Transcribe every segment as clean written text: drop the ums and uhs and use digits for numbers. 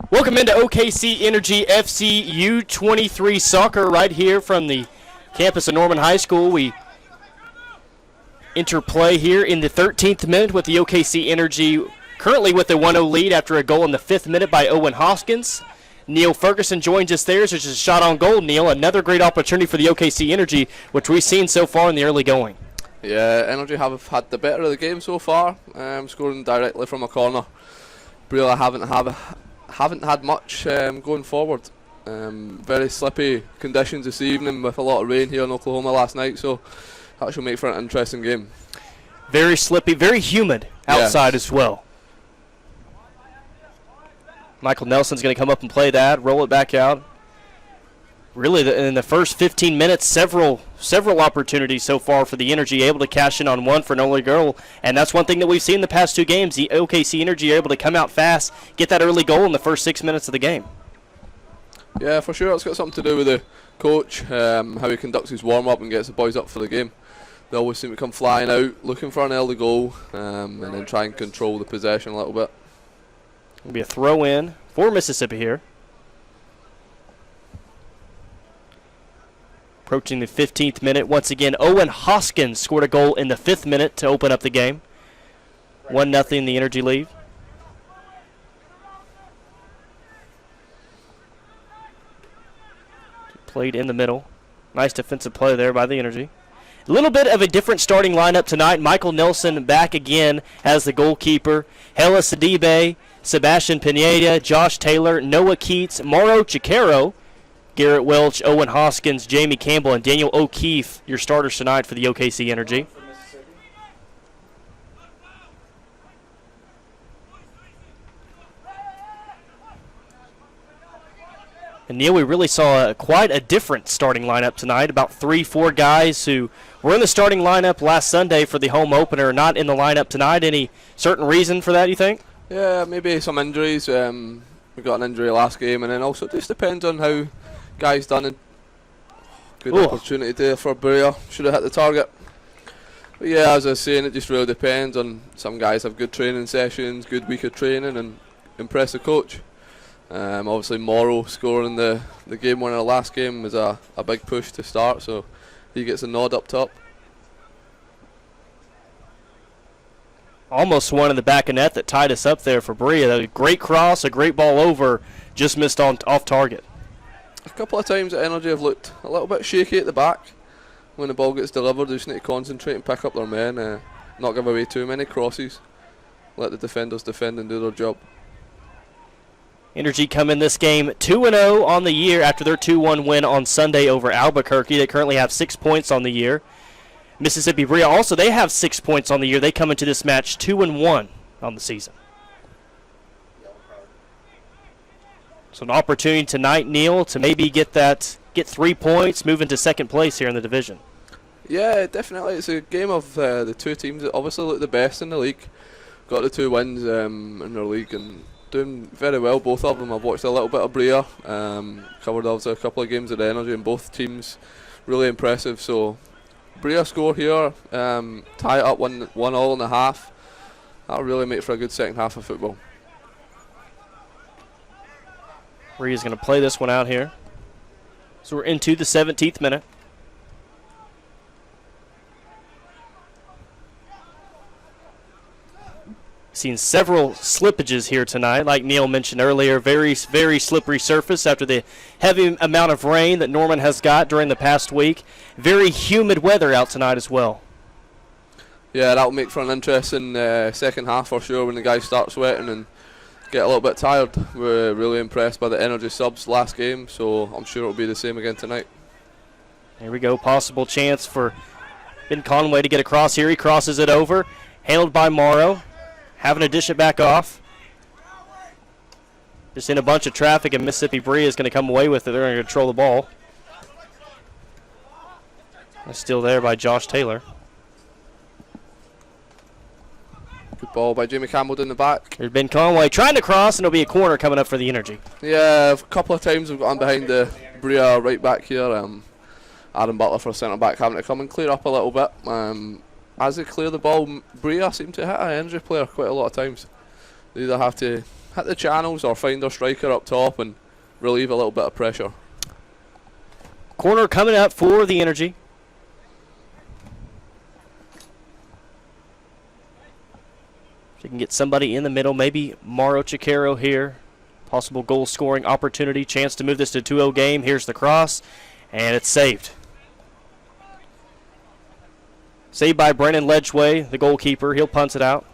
Welcome into OKC Energy FC U23 soccer right here from the campus of Norman High School. We interplay here in the 13th minute with the OKC Energy currently with a 1-0 lead after a goal in the 5th minute by Owen Hoskins. Neil Ferguson joins us there. So just a shot on goal, Neil. Another great opportunity for the OKC Energy, which we've seen so far in the early going. Yeah, Energy have had the better of the game so far, scoring directly from a corner. Brilla haven't had much going forward. Very slippy conditions this evening with a lot of rain here in Oklahoma last night, so that should make for an interesting game. Very slippy, very humid outside as well. Michael Nelson's going to come up and play that, roll it back out. Really, in the first 15 minutes, several opportunities so far for the Energy, able to cash in on one for an early goal. And that's one thing that we've seen the past two games. The OKC Energy are able to come out fast, get that early goal in the first 6 minutes of the game. Yeah, for sure. It's got something to do with the coach, how he conducts his warm-up and gets the boys up for the game. They always seem to come flying out, looking for an early goal, and then try and control the possession a little bit. It'll be a throw-in for Mississippi here. Approaching the 15th minute. Once again, Owen Hoskins scored a goal in the 5th minute to open up the game. 1-0 the Energy lead. Played in the middle. Nice defensive play there by the Energy. A little bit of a different starting lineup tonight. Michael Nelson back again as the goalkeeper. Hela Sidibe, Sebastian Pineda, Josh Taylor, Noah Keats, Mauro Chicaro, Garrett Welch, Owen Hoskins, Jamie Campbell, and Daniel O'Keefe, your starters tonight for the OKC Energy. And Neil, we really saw quite a different starting lineup tonight. About 3-4 guys who were in the starting lineup last Sunday for the home opener, not in the lineup tonight. Any certain reason for that, you think? Yeah, maybe some injuries. We got an injury last game, and then also it just depends on how guys done. Good opportunity there for Brilla. Should have hit the target. But yeah, as I was saying, it just really depends on some guys have good training sessions, good week of training, and impress the coach. Obviously Morrow scoring the game winner last game was a big push to start, so he gets a nod up top. Almost one in the back of net that tied us up there for Brilla. A great cross, a great ball over, just missed off target. A couple of times the Energy have looked a little bit shaky at the back. When the ball gets delivered, they just need to concentrate and pick up their men, not give away too many crosses. Let the defenders defend and do their job. Energy come in this game 2-0 on the year after their 2-1 win on Sunday over Albuquerque. They currently have 6 points on the year. Mississippi Brilla also, they have 6 points on the year. They come into this match 2-1 on the season. So an opportunity tonight, Neil, to maybe get 3 points, move into second place here in the division. Yeah, definitely. It's a game of the two teams that obviously look the best in the league. Got the 2 wins in their league and doing very well, both of them. I've watched a little bit of Brilla, covered obviously a couple of games of the Energy, and both teams really impressive. So Brilla score here, tie it up 1-1 in the half. That'll really make for a good second half of football. Brilla's going to play this one out here. So we're into the 17th minute. Seen several slippages here tonight, like Neil mentioned earlier. Very, very slippery surface after the heavy amount of rain that Norman has got during the past week. Very humid weather out tonight as well. Yeah, that'll make for an interesting second half for sure when the guys start sweating and get a little bit tired. We're really impressed by the Energy subs last game, so I'm sure it'll be the same again tonight. Here we go, possible chance for Ben Conway to get across here. He crosses it over, handled by Morrow. Having to dish it back off. Just in a bunch of traffic, and Mississippi Brilla is going to come away with it. They're going to control the ball. That's still there by Josh Taylor. Good ball by Jamie Campbell in the back. There's Ben Conway trying to cross, and it'll be a corner coming up for the Energy. Yeah, a couple of times we've gone behind the Brilla right back here. Adam Butler for centre back having to come and clear up a little bit. As they clear the ball, Brilla seem to hit an Energy player quite a lot of times. They either have to hit the channels or find their striker up top and relieve a little bit of pressure. Corner coming up for the Energy. If you can get somebody in the middle, maybe Mauro Chicaro here. Possible goal scoring opportunity, chance to move this to a 2-0 game. Here's the cross, and it's saved. Saved by Brennan Ledgway, the goalkeeper. He'll punt it out.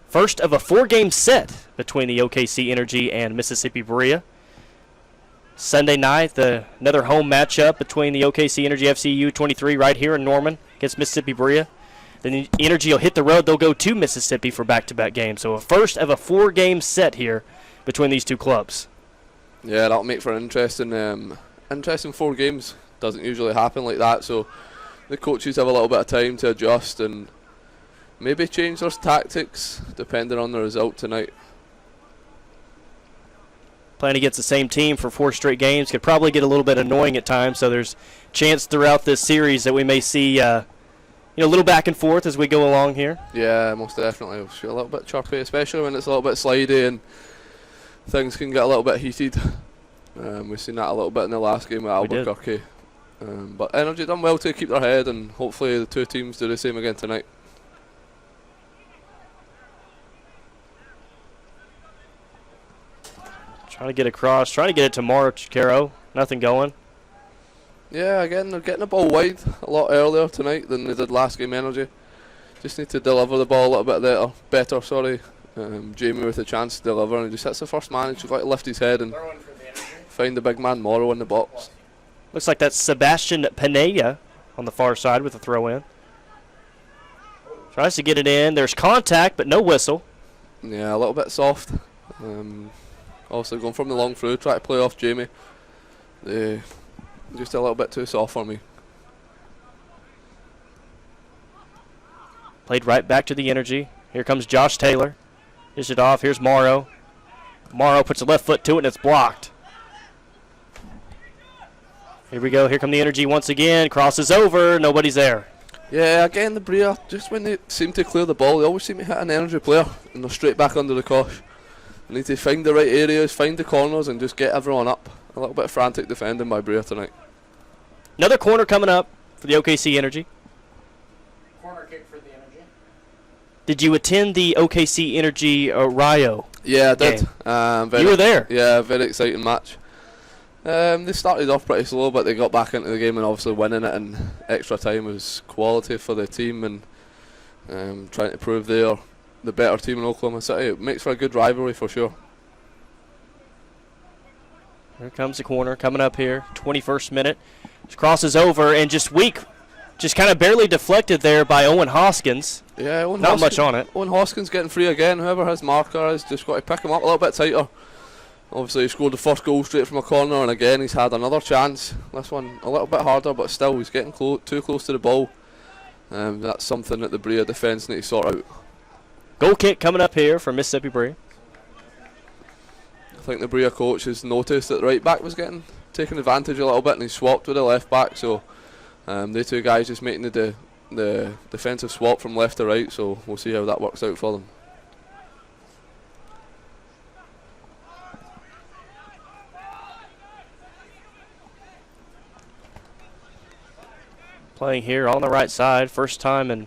First of a 4-game set between the OKC Energy and Mississippi Brilla. Sunday night, another home matchup between the OKC Energy FC U23 right here in Norman against Mississippi Brilla. Then the Energy will hit the road. They'll go to Mississippi for back-to-back games. So a first of a 4-game set here between these two clubs. Yeah, that'll make for an interesting 4 games. Doesn't usually happen like that, so the coaches have a little bit of time to adjust and maybe change their tactics depending on the result tonight. Playing against the same team for 4 straight games could probably get a little bit annoying at times, so there's chance throughout this series that we may see a little back and forth as we go along here. Yeah, most definitely. We'll feel a little bit chirpy, especially when it's a little bit slidey and things can get a little bit heated. We've seen that a little bit in the last game with Albuquerque. But Energy done well to keep their head, and hopefully the two teams do the same again tonight. Trying to get across, trying to get it to Mauro Chicaro. Nothing going. Yeah, again, they're getting the ball wide a lot earlier tonight than they did last game, Energy. Just need to deliver the ball a little bit better. Jamie with a chance to deliver, and he just hits the first man. He's got to lift his head and find the big man Morrow in the box. Looks like that's Sebastian Pineda on the far side with a throw in. Tries to get it in. There's contact, but no whistle. Yeah, a little bit soft. Also going from the long through, try to play off Jamie. Just a little bit too soft for me. Played right back to the Energy. Here comes Josh Taylor. Dish it off. Here's Morrow. Morrow puts the left foot to it, and it's blocked. Here we go. Here come the Energy once again. Crosses over. Nobody's there. Yeah, again, the Brilla, just when they seem to clear the ball, they always seem to hit an Energy player, and they're straight back under the cosh. They need to find the right areas, find the corners, and just get everyone up. A little bit of frantic defending by Brilla tonight. Another corner coming up for the OKC Energy. Corner kick for the Energy. Did you attend the OKC Energy Rio? Yeah, I did. You were there? Yeah, very exciting match. They started off pretty slow, but they got back into the game and obviously winning it in extra time was quality for the team, and trying to prove they're the better team in Oklahoma City. It makes for a good rivalry for sure. Here comes the corner coming up here. 21st minute. Just crosses over and just kind of barely deflected there by Owen Hoskins. Yeah, not much on it. Owen Hoskins getting free again. Whoever his marker is just got to pick him up a little bit tighter. Obviously he scored the first goal straight from a corner, and again he's had another chance. This one a little bit harder, but still he's getting too close to the ball. That's something that the Brilla defence need to sort out. Goal kick coming up here for Mississippi Brilla. I think the Brilla coach has noticed that the right back was taking advantage a little bit, and he swapped with the left back. So the two guys just making the defensive swap from left to right. So we'll see how that works out for them. Playing here on the right side. First time in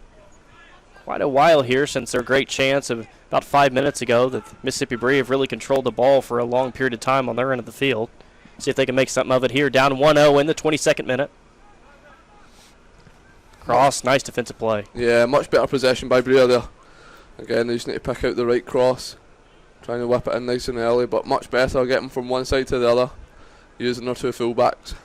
quite a while here since their great chance of about 5 minutes ago that Mississippi Brilla have really controlled the ball for a long period of time on their end of the field. See if they can make something of it here. Down 1-0 in the 22nd minute. Cross, nice defensive play. Yeah, much better possession by Brilla there. Again, they just need to pick out the right cross. Trying to whip it in nice and early, but much better getting from one side to the other, using their two fullbacks.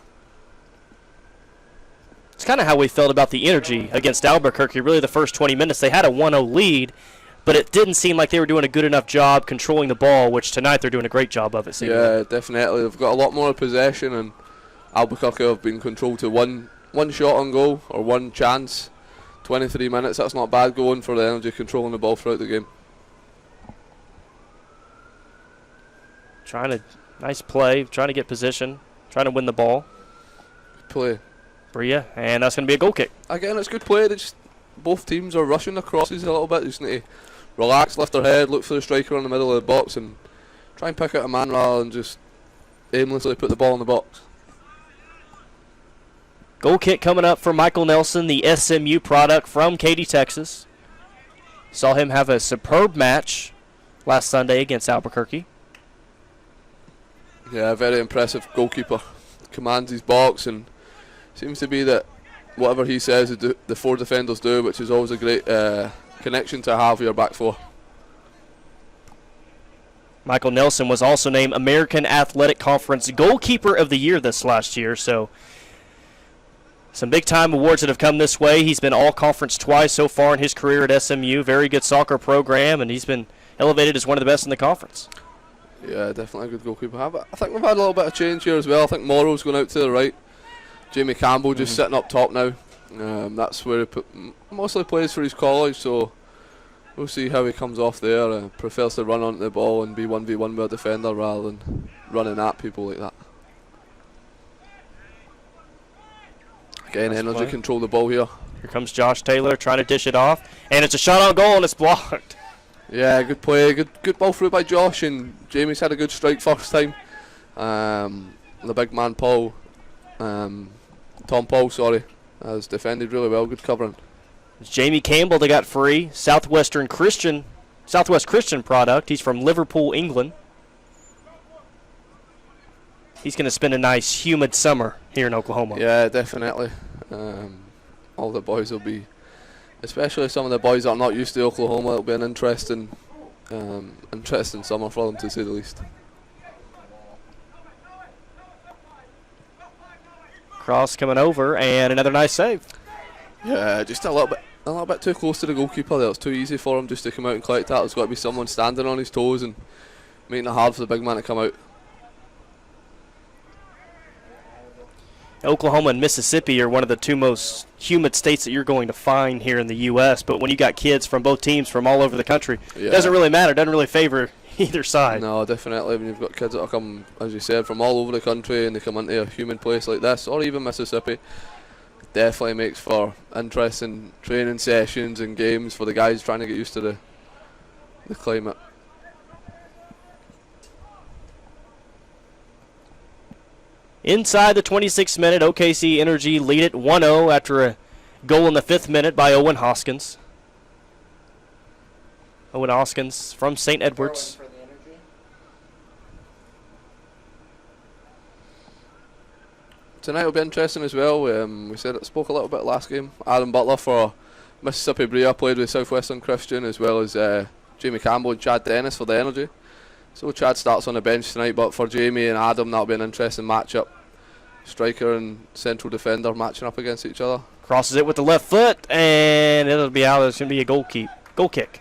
It's kind of how we felt about the Energy against Albuquerque. Really, the first 20 minutes, they had a 1-0 lead, but it didn't seem like they were doing a good enough job controlling the ball, which tonight they're doing a great job of it. Yeah, definitely. They've got a lot more possession, and Albuquerque have been controlled to one shot on goal, or one chance. 23 minutes, that's not bad going for the Energy controlling the ball throughout the game. Nice play, trying to get position, trying to win the ball. Good play. Brilla, and that's going to be a goal kick. Again, it's good play. Both teams are rushing the crosses a little bit. They just need to relax, lift their head, look for the striker in the middle of the box, and try and pick out a man rather than just aimlessly put the ball in the box. Goal kick coming up for Michael Nelson, the SMU product from Katy, Texas. Saw him have a superb match last Sunday against Albuquerque. Yeah, very impressive goalkeeper. Commands his box, and seems to be that whatever he says the four defenders do, which is always a great connection to have with your back four. Michael Nelson was also named American Athletic Conference Goalkeeper of the Year this last year, so some big-time awards that have come this way. He's been all-conference twice so far in his career at SMU. Very good soccer program, and he's been elevated as one of the best in the conference. Yeah, definitely a good goalkeeper. I think we've had a little bit of change here as well. I think Morrow's going out to the right. Jamie Campbell just sitting up top now. That's where he mostly plays for his college, so we'll see how he comes off there. Prefers to run onto the ball and be 1v1 with a defender rather than running at people like that. Again, That's energy play. control the ball here. Here comes Josh Taylor trying to dish it off, and it's a shot on goal, and it's blocked. Yeah, good play, good ball through by Josh, and Jamie's had a good strike first time. The big man Tom Paul, has defended really well, good covering. It's Jamie Campbell that got free, Southwest Christian product. He's from Liverpool, England. He's going to spend a nice, humid summer here in Oklahoma. Yeah, definitely. All the boys will be, especially some of the boys that are not used to Oklahoma, it'll be an interesting summer for them, to say the least. Cross coming over, and another nice save. Yeah, just a little bit too close to the goalkeeper there. It's too easy for him just to come out and collect that. There's got to be someone standing on his toes and making it hard for the big man to come out. Oklahoma and Mississippi are one of the two most humid states that you're going to find here in the U.S., but when you got kids from both teams from all over the country, it doesn't really matter. It doesn't really favor either side. No, definitely. When you've got kids that come, as you said, from all over the country and they come into a humid place like this, or even Mississippi, it definitely makes for interesting training sessions and games for the guys trying to get used to the climate. Inside the 26th minute, OKC Energy lead it 1-0 after a goal in the 5th minute by Owen Hoskins. Owen Hoskins from St. Edwards. For the Energy. Tonight will be interesting as well. We spoke a little bit last game. Adam Butler for Mississippi Brilla played with Southwestern Christian, as well as Jamie Campbell and Chad Dennis for the Energy. So Chad starts on the bench tonight, but for Jamie and Adam, that'll be an interesting matchup. Striker and central defender matching up against each other. Crosses it with the left foot, and it'll be out. It's going to be a goal kick.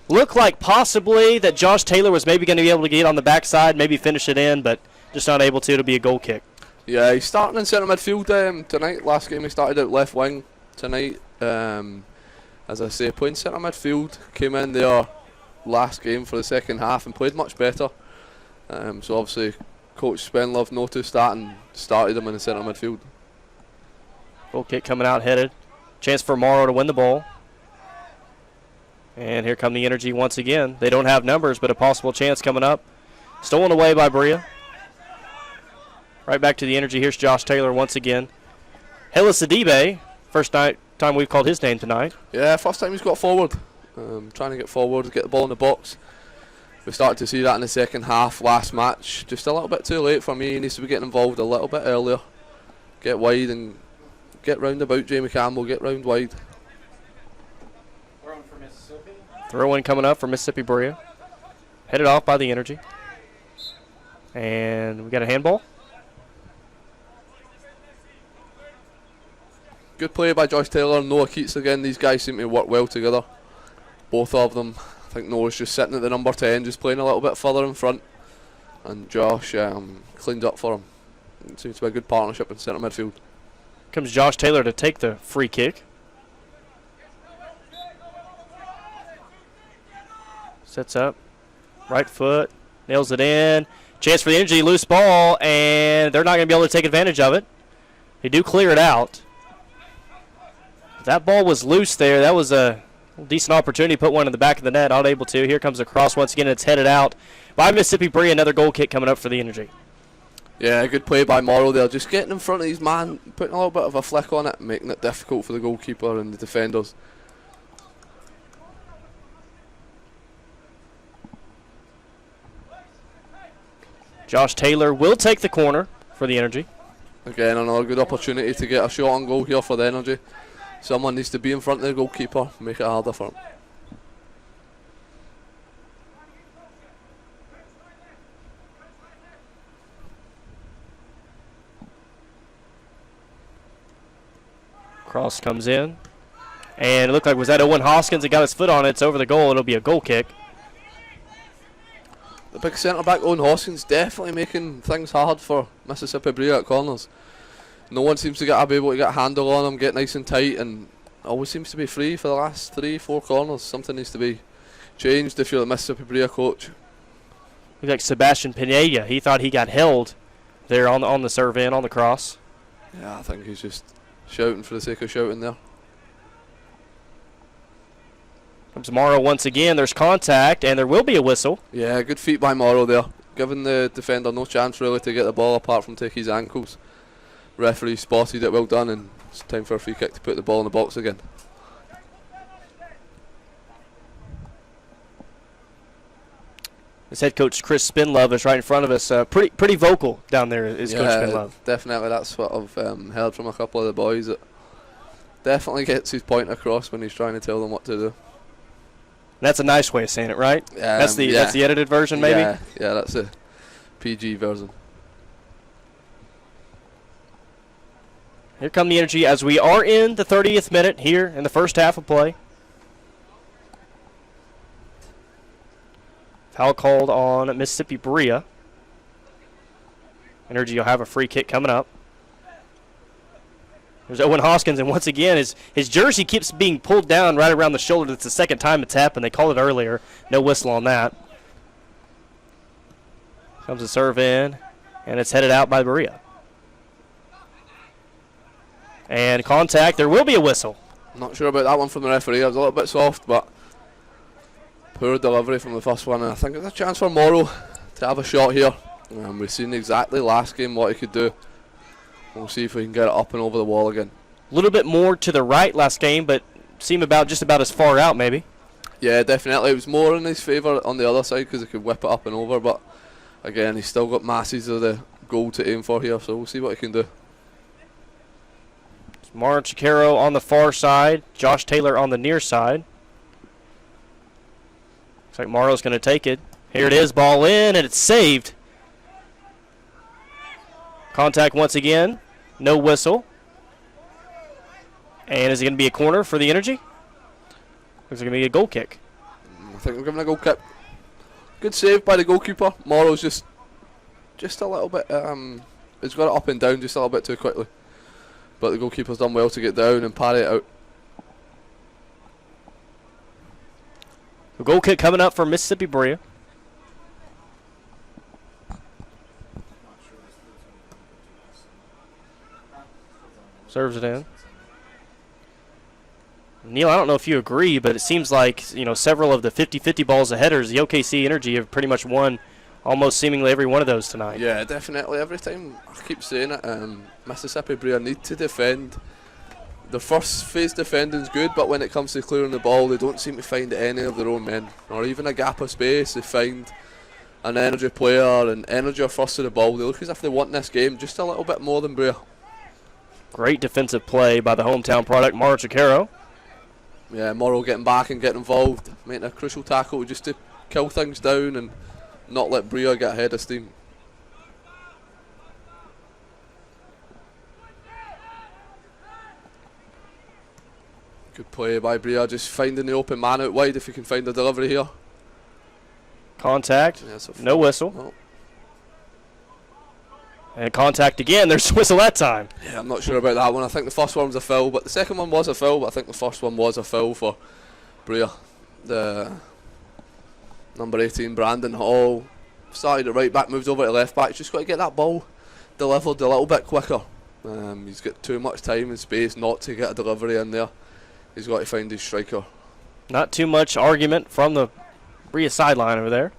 Looked like possibly that Josh Taylor was maybe going to be able to get on the backside, maybe finish it in, but just not able to. It'll be a goal kick. Yeah, he's starting in centre midfield tonight. Last game he started out left wing. Tonight, as I say, playing centre midfield. Came in there last game for the second half and played much better. So obviously Coach Spenlove noticed that and started him in the centre midfield. Goal kick coming out headed. Chance for Morrow to win the ball. And here come the Energy once again. They don't have numbers, but a possible chance coming up. Stolen away by Brilla. Right back to the Energy. Here's Josh Taylor once again. Hillis Adibe, first time we've called his name tonight. Yeah, first time he's got forward. Trying to get forward, get the ball in the box. We started to see that in the second half last match. Just a little bit too late for me. He needs to be getting involved a little bit earlier. Get wide and get round about Jamie Campbell. Get round wide. Thrown for Mississippi. Throw in coming up for Mississippi Brilla. Headed off by the Energy. And we got a handball. Good play by Josh Taylor and Noah Keats again. These guys seem to work well together. Both of them. I think Noah's just sitting at the number 10, just playing a little bit further in front. And Josh cleaned up for him. It seems to be a good partnership in centre midfield. Comes Josh Taylor to take the free kick. Sets up. Right foot. Nails it in. Chance for the Energy. Loose ball. And they're not going to be able to take advantage of it. They do clear it out. That ball was loose there. That was a decent opportunity to put one in the back of the net. Not able to. Here comes the cross once again. It's headed out by Mississippi Brilla. Another goal kick coming up for the Energy. Yeah, good play by Morrow there. Just getting in front of his man, putting a little bit of a flick on it, making it difficult for the goalkeeper and the defenders. Josh Taylor will take the corner for the Energy. Again, another good opportunity to get a shot on goal here for the Energy. Someone needs to be in front of the goalkeeper, make it harder for him. Cross comes in. And it looked like, was that Owen Hoskins that got his foot on it? It's over the goal. It'll be a goal kick. The big centre back Owen Hoskins definitely making things hard for Mississippi Brilla at corners. No one seems to be able to get a handle on him, get nice and tight, and always seems to be free for the last 3-4 corners. Something needs to be changed if you're the Mississippi Brilla coach. Looks like Sebastian Pineda. He thought he got held there on the serve in, on the cross. Yeah, I think he's just shouting for the sake of shouting there. Comes Morrow once again. There's contact, and there will be a whistle. Yeah, good feet by Morrow there. Giving the defender no chance really to get the ball apart from take his ankles. Referee spotted it, well done, and it's time for a free kick to put the ball in the box again. His head coach Chris Spinlove is right in front of us. Pretty vocal down there is Coach Spinlove. Definitely. That's what I've heard from a couple of the boys. That definitely gets his point across when he's trying to tell them what to do. That's a nice way of saying it, right? That's the edited version, maybe. Yeah, that's the PG version. Here come the Energy as we are in the 30th minute here in the first half of play. Foul called on Mississippi Brilla. Energy will have a free kick coming up. There's Owen Hoskins, and once again, his jersey keeps being pulled down right around the shoulder. That's the second time it's happened. They called it earlier. No whistle on that. Comes a serve in, and it's headed out by Brilla. And contact. There will be a whistle. Not sure about that one from the referee. It was a little bit soft, but poor delivery from the first one. And I think there's a chance for Morrow to have a shot here. We've seen exactly last game what he could do. We'll see if we can get it up and over the wall again. A little bit more to the right last game, but seemed just about as far out maybe. Yeah, definitely. It was more in his favour on the other side because he could whip it up and over. But again, he's still got masses of the goal to aim for here. So we'll see what he can do. Marin Chikero on the far side. Josh Taylor on the near side. Looks like Morrow's going to take it. Here it is, ball in, and it's saved. Contact once again. No whistle. And is it going to be a corner for the Energy? Looks like it's going to be a goal kick. I think we're giving a goal kick. Good save by the goalkeeper. Morrow's just a little bit. He's got it up and down just a little bit too quickly. But the goalkeeper's done well to get down and parry it out. A goal kick coming up for Mississippi Brilla. Serves it in. Neil, I don't know if you agree, but it seems like several of the 50-50 balls of headers, the OKC Energy have pretty much won almost seemingly every one of those tonight. Yeah, definitely. Every time I keep saying it, Mississippi Brilla need to defend. Their first phase defending is good, but when it comes to clearing the ball, they don't seem to find any of their own men, or even a gap of space. They find an Energy player, and Energy are first to the ball. They look as if they want this game just a little bit more than Brilla. Great defensive play by the hometown product, Marin Chikero. Yeah, Morrow getting back and getting involved, making a crucial tackle just to kill things down and not let Brilla get ahead of steam. Good play by Brilla, just finding the open man out wide if you can find the delivery here. Contact, Yeah, no whistle. Oh. And contact again, there's a whistle that time. Yeah, I'm not sure about that one. I think the first one was a foul, but the second one was a foul, but I think the first one was a foul for Brilla. The number 18, Brandon Hall, started at right back, moved over to left back. Just got to get that ball delivered a little bit quicker. He's got too much time and space not to get a delivery in there. He's got to find his striker. Not too much argument from the Brilla sideline over there.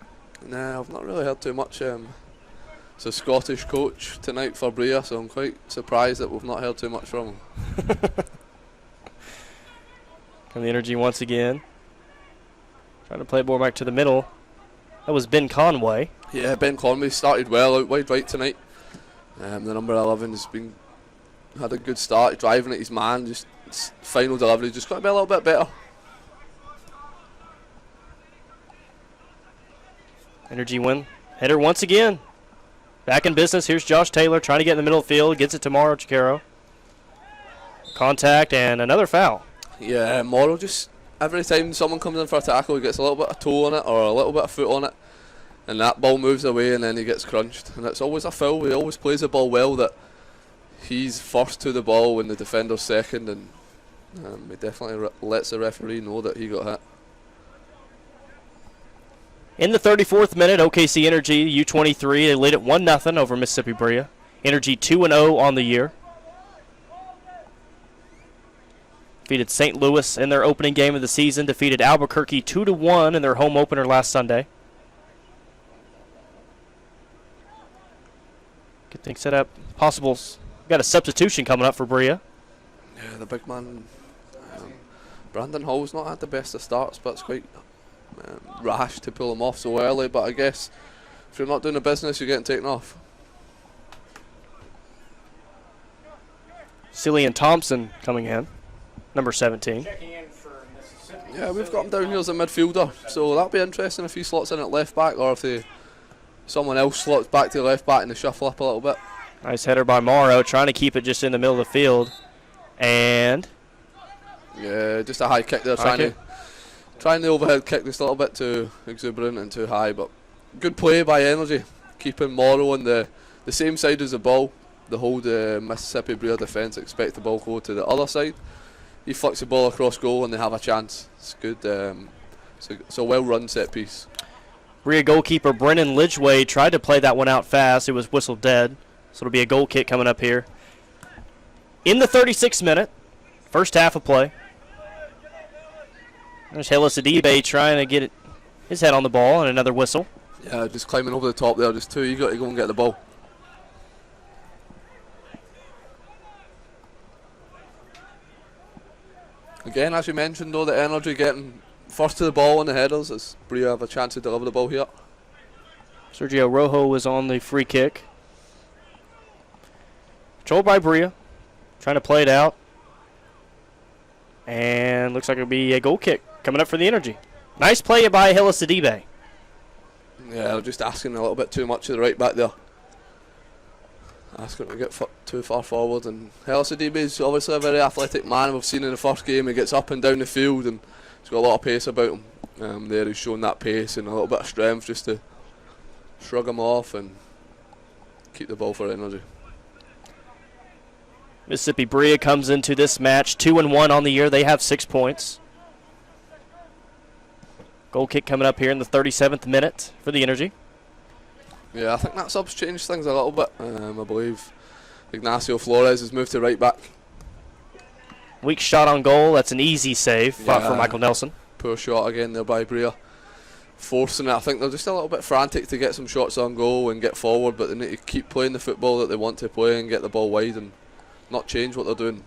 Nah, I've not really heard too much. It's a Scottish coach tonight for Brilla, so I'm quite surprised that we've not heard too much from him. And the energy once again. Trying to play it more back to the middle. That was Ben Conway. Yeah, Ben Conway started well out wide right tonight. The number 11 has had a good start, driving at his man. Just his final delivery just got to be a little bit better. Energy win. Header once again. Back in business. Here's Josh Taylor trying to get in the middle of the field. Gets it to Mauro Chicaro. Contact and another foul. Yeah, Mauro just, every time someone comes in for a tackle, he gets a little bit of toe on it or a little bit of foot on it. And that ball moves away and then he gets crunched. And it's always a foul. He always plays the ball well, that he's first to the ball when the defender's second. And he definitely lets the referee know that he got hit. In the 34th minute, OKC Energy, U23, they lead it 1-0 over Mississippi Brilla. Energy 2-0 on the year. Defeated St. Louis in their opening game of the season. Defeated Albuquerque 2-1 in their home opener last Sunday. Good thing set up. Possibles. Got a substitution coming up for Brilla. Yeah, the big man. Brandon Hall's not had the best of starts, but it's quite rash to pull him off so early. But I guess if you're not doing the business, you're getting taken off. Cillian Thompson coming in, number 17. Checking in for Mississippi. Yeah, we've got him down here as a midfielder, so that'll be interesting if he slots in at left back, or if someone else slots back to left back and they shuffle up a little bit. Nice header by Mauro, trying to keep it just in the middle of the field. And yeah, just a high kick there, trying the overhead kick just a little bit too exuberant and too high, but good play by Energy, keeping Mauro on the same side as the ball. The whole Mississippi Brilla defence expect the ball to go to the other side. He flicks the ball across goal and they have a chance. It's good. It's a well-run set piece. Brilla goalkeeper Brennan Lidgway tried to play that one out fast. It was whistled dead. So it'll be a goal kick coming up here. In the 36th minute, first half of play. There's Hela Sidibe trying to get his head on the ball, and another whistle. Yeah, just climbing over the top there, just too eager to go and get the ball. Again, as you mentioned, though, the Energy getting first to the ball on the headers as Brilla have a chance to deliver the ball here. Sergio Rojo was on the free kick. Controlled by Brilla, trying to play it out. And looks like it'll be a goal kick coming up for the Energy. Nice play by Hela Sidibe. Yeah, just asking a little bit too much of the right back there. Asking him to get too far forward. And Hela Sidibe is obviously a very athletic man. We've seen in the first game he gets up and down the field and he's got a lot of pace about him. There he's shown that pace and a little bit of strength just to shrug him off and keep the ball for Energy. Mississippi Brilla comes into this match 2-1 on the year. They have 6 points. Goal kick coming up here in the 37th minute for the Energy. Yeah, I think that sub's changed things a little bit. I believe Ignacio Flores has moved to right back. Weak shot on goal. That's an easy save for Michael Nelson. Poor shot again there by Brilla. Forcing it. I think they're just a little bit frantic to get some shots on goal and get forward, but they need to keep playing the football that they want to play and get the ball wide and not change what they're doing.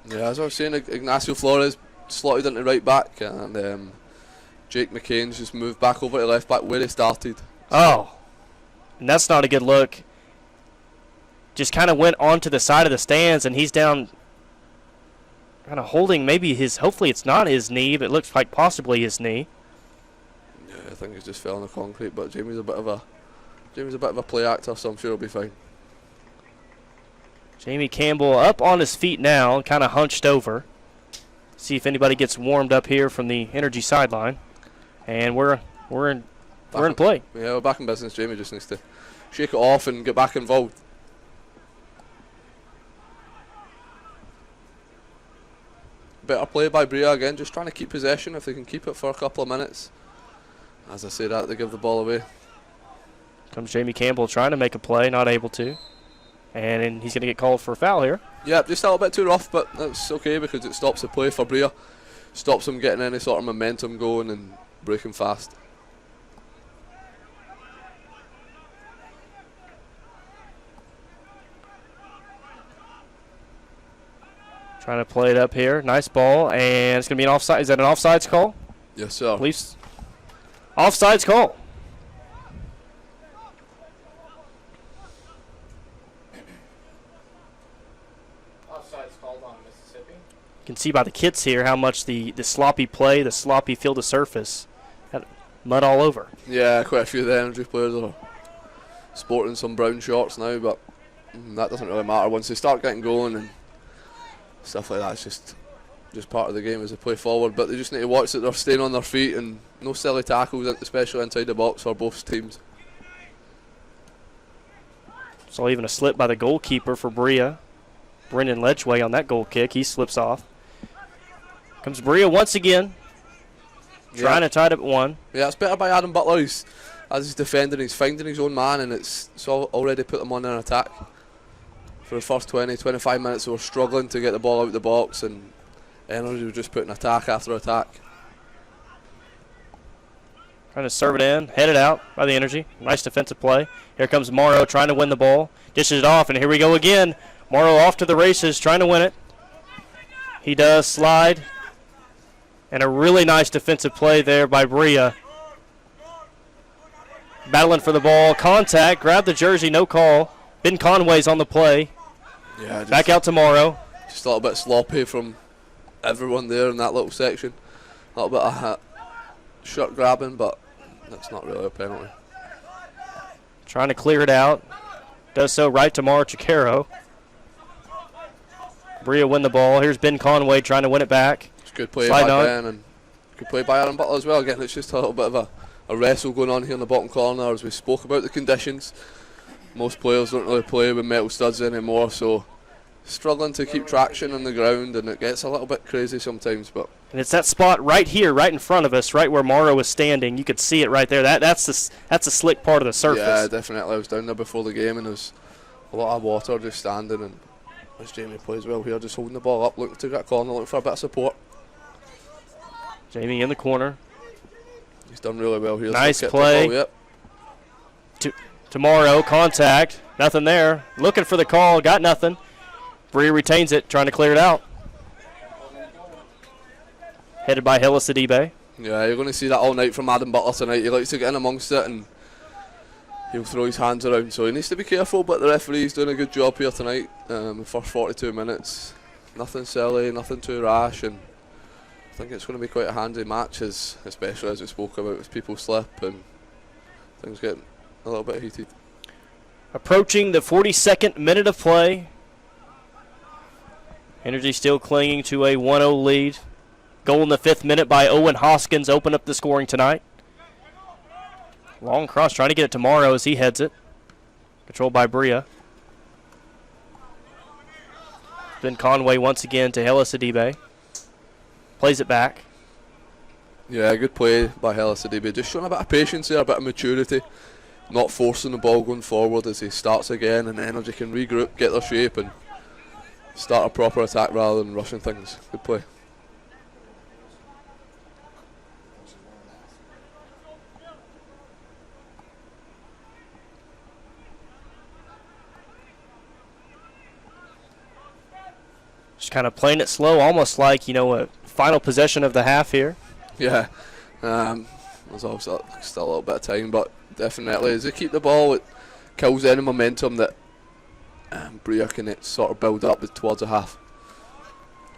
Yeah, as I was saying, Ignacio Flores slotted into right back and Jake McCain's just moved back over to left back where he started. Oh, and that's not a good look. Just kind of went onto the side of the stands and he's down kind of holding maybe hopefully it's not his knee, but it looks like possibly his knee. I think he's just fell on the concrete, but Jamie's a bit of a play actor, so I'm sure he'll be fine. Jamie Campbell up on his feet now, kind of hunched over. See if anybody gets warmed up here from the Energy sideline, and we're in play. Yeah, we're back in business. Jamie just needs to shake it off and get back involved. Better play by Brilla again, just trying to keep possession if they can keep it for a couple of minutes. as I say that, they give the ball away. Comes Jamie Campbell trying to make a play, not able to. And he's going to get called for a foul here. Yeah, just a little bit too rough, but that's okay because it stops the play for Brilla. Stops them getting any sort of momentum going and breaking fast. Trying to play it up here. Nice ball, and it's going to be an offside. Is that an offsides call? Yes, sir. Leafs. Offsides call. Offsides called on Mississippi. You can see by the kits here how much the sloppy play, the sloppy field of surface. Had mud all over. Yeah, quite a few of the energy players are sporting some brown shorts now, but that doesn't really matter once they start getting going and stuff like that. It's just part of the game as they play forward, but they just need to watch that they're staying on their feet and no silly tackles, especially inside the box for both teams. Saw even a slip by the goalkeeper for Brilla. Brendan Ledgway on that goal kick. He slips off. Comes Brilla once again. Trying to tie it up at one. Yeah, it's better by Adam Butler. As he's defending, he's finding his own man, and it's already put them on an attack. For the first 20-25 minutes, they were struggling to get the ball out of the box, and Energy was just putting attack after attack. Trying to serve it in, headed out by the Energy. Nice defensive play. Here comes Morrow trying to win the ball. Dishes it off, and here we go again. Morrow off to the races, trying to win it. He does slide. And a really nice defensive play there by Brilla. Battling for the ball. Contact, grab the jersey, no call. Ben Conway's on the play. Yeah, back out to Morrow. Just a little bit sloppy from everyone there in that little section. A little bit of shirt grabbing, but that's not really a penalty. Trying to clear it out. Does so right to Mauro Chicaro. Brilla win the ball. Here's Ben Conway trying to win it back. It's good play by Ben and good play by Aaron Butler as well. Again, it's just a little bit of a wrestle going on here in the bottom corner as we spoke about the conditions. Most players don't really play with metal studs anymore, so struggling to keep traction on the ground, and it gets a little bit crazy sometimes. But and it's that spot right here, right in front of us, right where Morrow is standing. You could see it right there. That's a slick part of the surface. Yeah, definitely. I was down there before the game, and there's a lot of water just standing. And as Jamie plays well here, just holding the ball up, looking to get a corner, looking for a bit of support. Jamie in the corner. He's done really well here. Nice play. Tomorrow, contact, nothing there. Looking for the call, got nothing. Brilla retains it, trying to clear it out. Headed by Hillis Adibe. Yeah, you're going to see that all night from Adam Butler tonight. He likes to get in amongst it and he'll throw his hands around, so he needs to be careful, but the referee's doing a good job here tonight. The first 42 minutes, nothing silly, nothing too rash, and I think it's going to be quite a handy match, especially as we spoke about, as people slip and things get a little bit heated. Approaching the 42nd minute of play. Energy still clinging to a 1-0 lead. Goal in the 5th minute by Owen Hoskins open up the scoring tonight. Long cross trying to get it to Morrow as he heads it. Controlled by Brilla. Ben Conway once again to Hillis Adibe. Plays it back. Yeah, good play by Hillis Adibe. Just showing a bit of patience there, a bit of maturity. Not forcing the ball going forward as he starts again, and Energy can regroup, get their shape, and start a proper attack rather than rushing things. Good play. Just kind of playing it slow, almost like, a final possession of the half here. Yeah, there's obviously still a little bit of time, but definitely as they keep the ball, it kills any momentum that Brilla can sort of build up towards the half.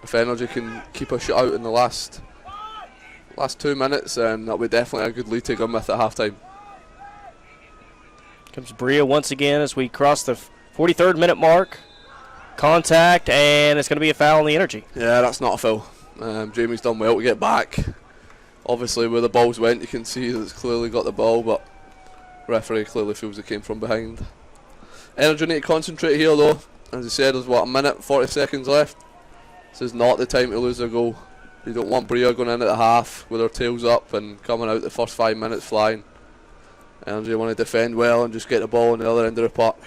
If Energy can keep a shutout in the last 2 minutes, that'll be definitely a good lead to come with at half time. Comes Brilla once again as we cross the 43rd minute mark. Contact, and it's going to be a foul on the Energy. Yeah, that's not a foul. Jamie's done well to get back. Obviously, where the balls went, you can see that it's clearly got the ball, but referee clearly feels it came from behind. Energy need to concentrate here, though. As I said, there's a minute, 40 seconds left. This is not the time to lose a goal. You don't want Brilla going in at the half with their tails up and coming out the first 5 minutes flying. Energy want to defend well and just get the ball on the other end of the puck.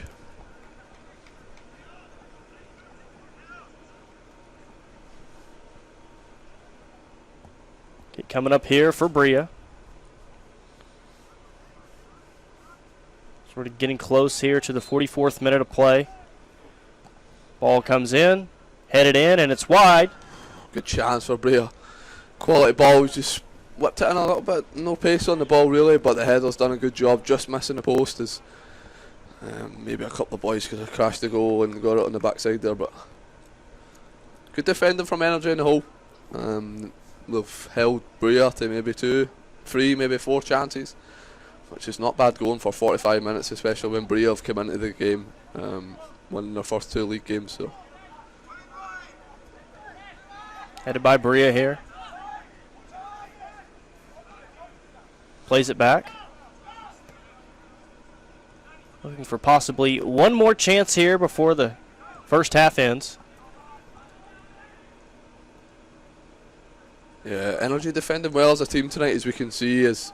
Coming up here for Brilla. Sort of getting close here to the 44th minute of play. Ball comes in, headed in, and it's wide. Good chance for Brilla. Quality ball, just whipped it in a little bit. No pace on the ball really, but the header's done a good job, just missing the post. As maybe a couple of boys could have crashed the goal and got it on the backside there, but good defending from Energy in the hole. We've held Brilla to maybe 2, 3, maybe 4 chances, which is not bad going for 45 minutes, especially when Brilla have come into the game, winning their first 2 league games. So Headed by Brilla here. Plays it back. Looking for possibly one more chance here before the first half ends. yeah, Energy defending well as a team tonight, as we can see. As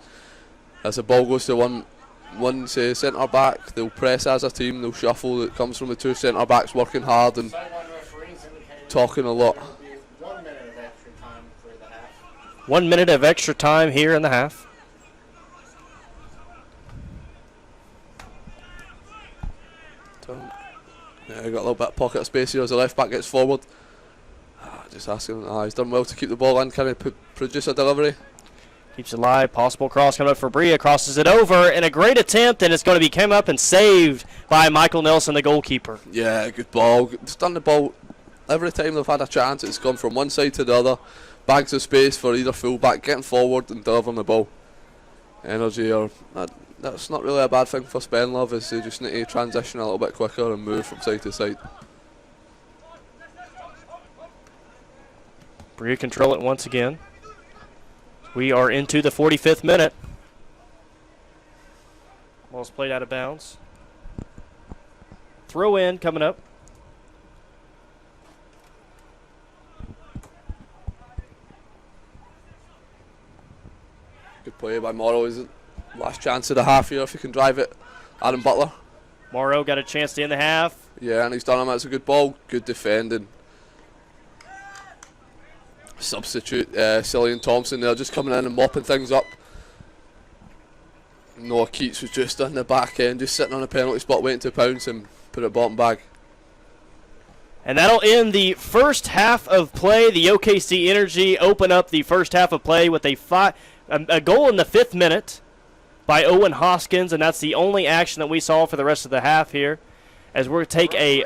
the ball goes to one say centre back, they'll press as a team. They'll shuffle. It comes from the 2 centre backs working hard and talking a lot. 1 minute of extra time for the half. 1 minute of extra time here in the half. Yeah, got a little bit of pocket of space here as the left back gets forward. Just asking, he's done well to keep the ball in. Can he produce a delivery? Keeps it alive. Possible cross coming up for Brilla. Crosses it over in a great attempt, and it's going to be came up and saved by Michael Nelson, the goalkeeper. Yeah, good ball. It's done the ball every time they've had a chance. It's gone from one side to the other. Bags of space for either full-back getting forward and delivering the ball. Energy are that's not really a bad thing for Spenlove, as they just need to transition a little bit quicker and move from side to side. Brilla control it once again. We are into the 45th minute. Ball's played out of bounds. Throw in coming up. Good play by Morrow. Is it last chance of the half here if he can drive it? Adam Butler. Morrow got a chance to end the half. Yeah, and he's done him. That's a good ball. Good defending. Substitute Cillian Thompson there, just coming in and mopping things up. Noah Keats was just on the back end, just sitting on a penalty spot waiting to pounce and put it bottom bag. And that'll end the first half of play. The OKC Energy open up the first half of play with a goal in the 5th minute by Owen Hoskins, and that's the only action that we saw for the rest of the half here. As we're going to take a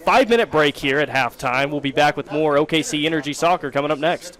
5-minute break here at halftime. We'll be back with more OKC Energy Soccer coming up next.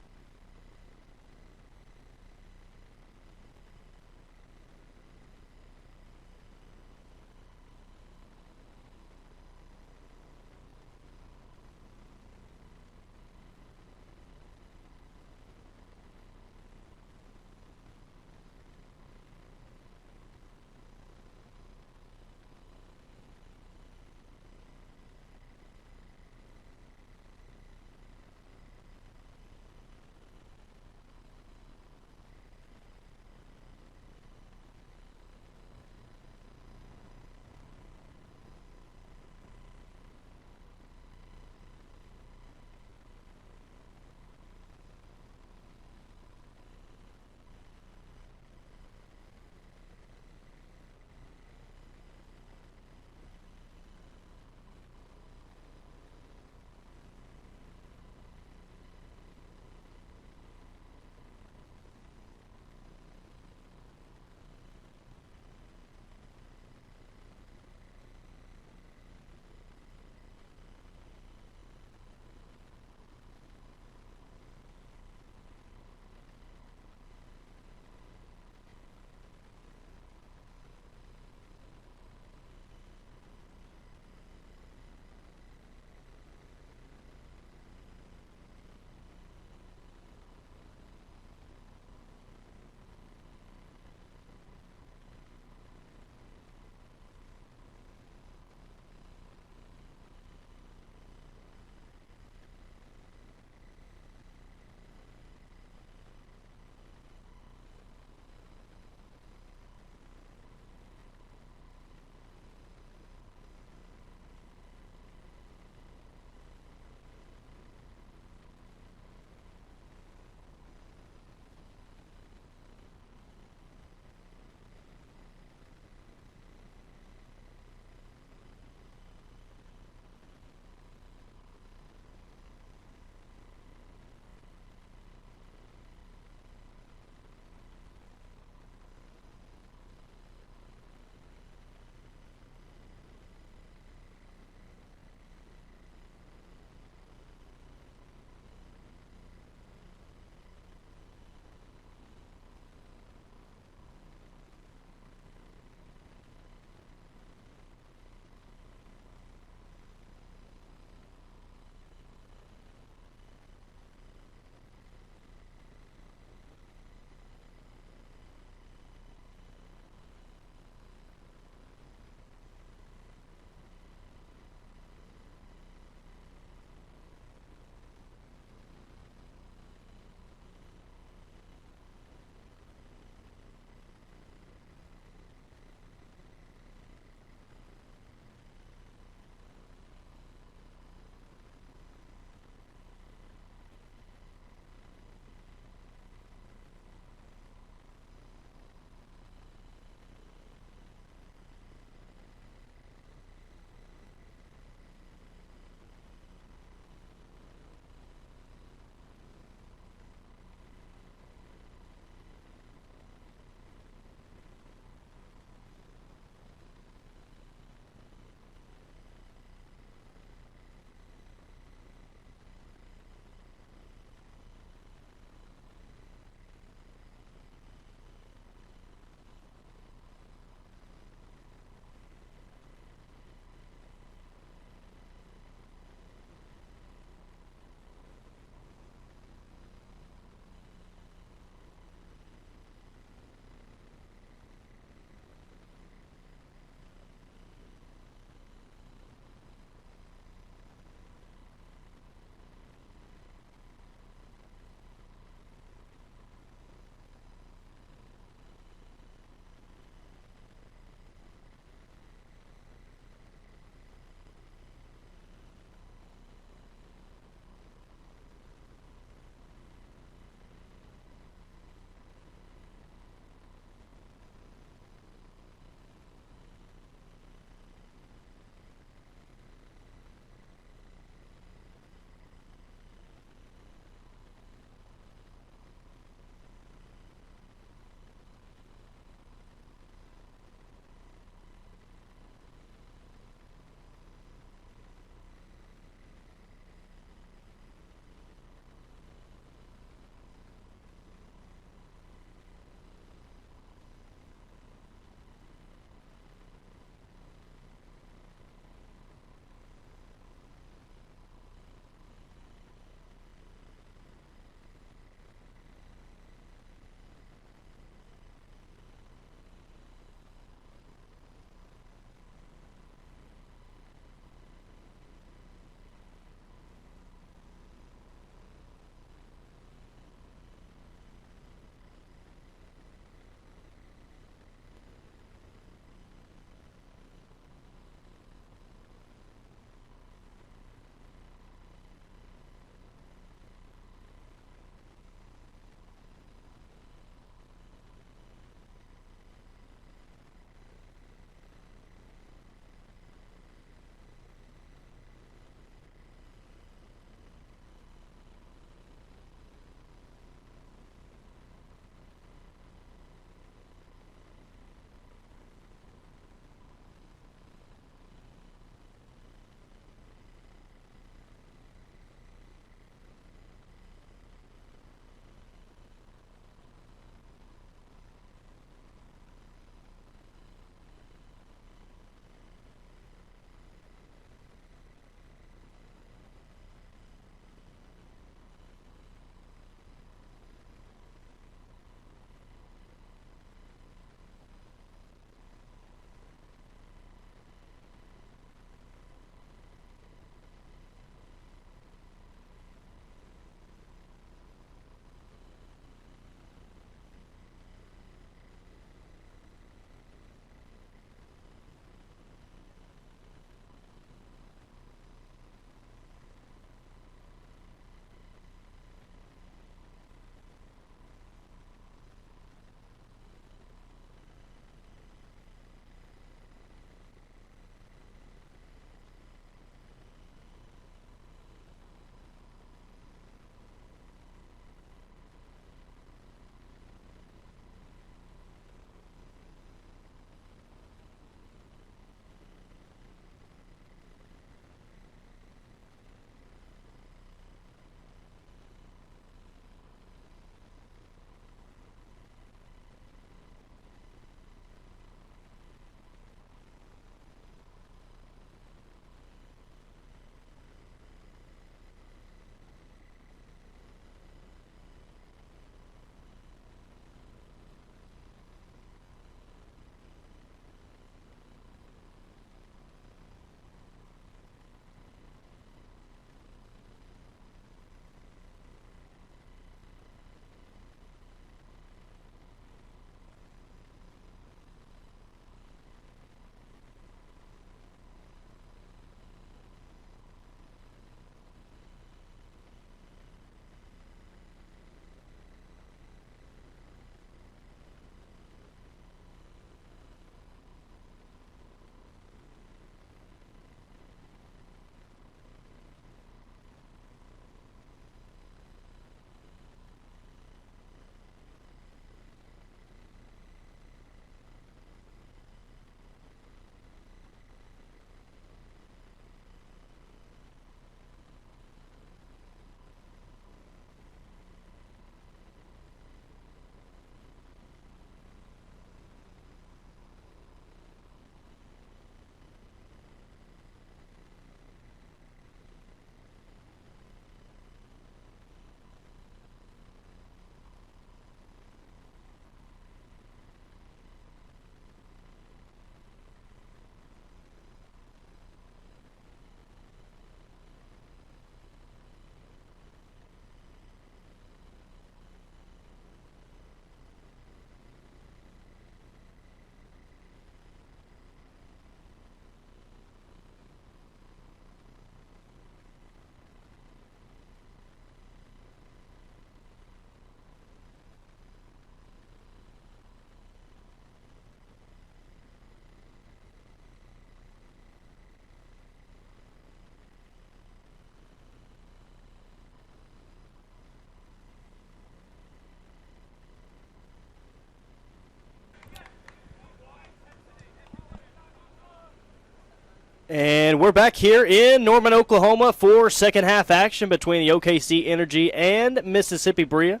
And we're back here in Norman, Oklahoma for second half action between the OKC Energy and Mississippi Brilla.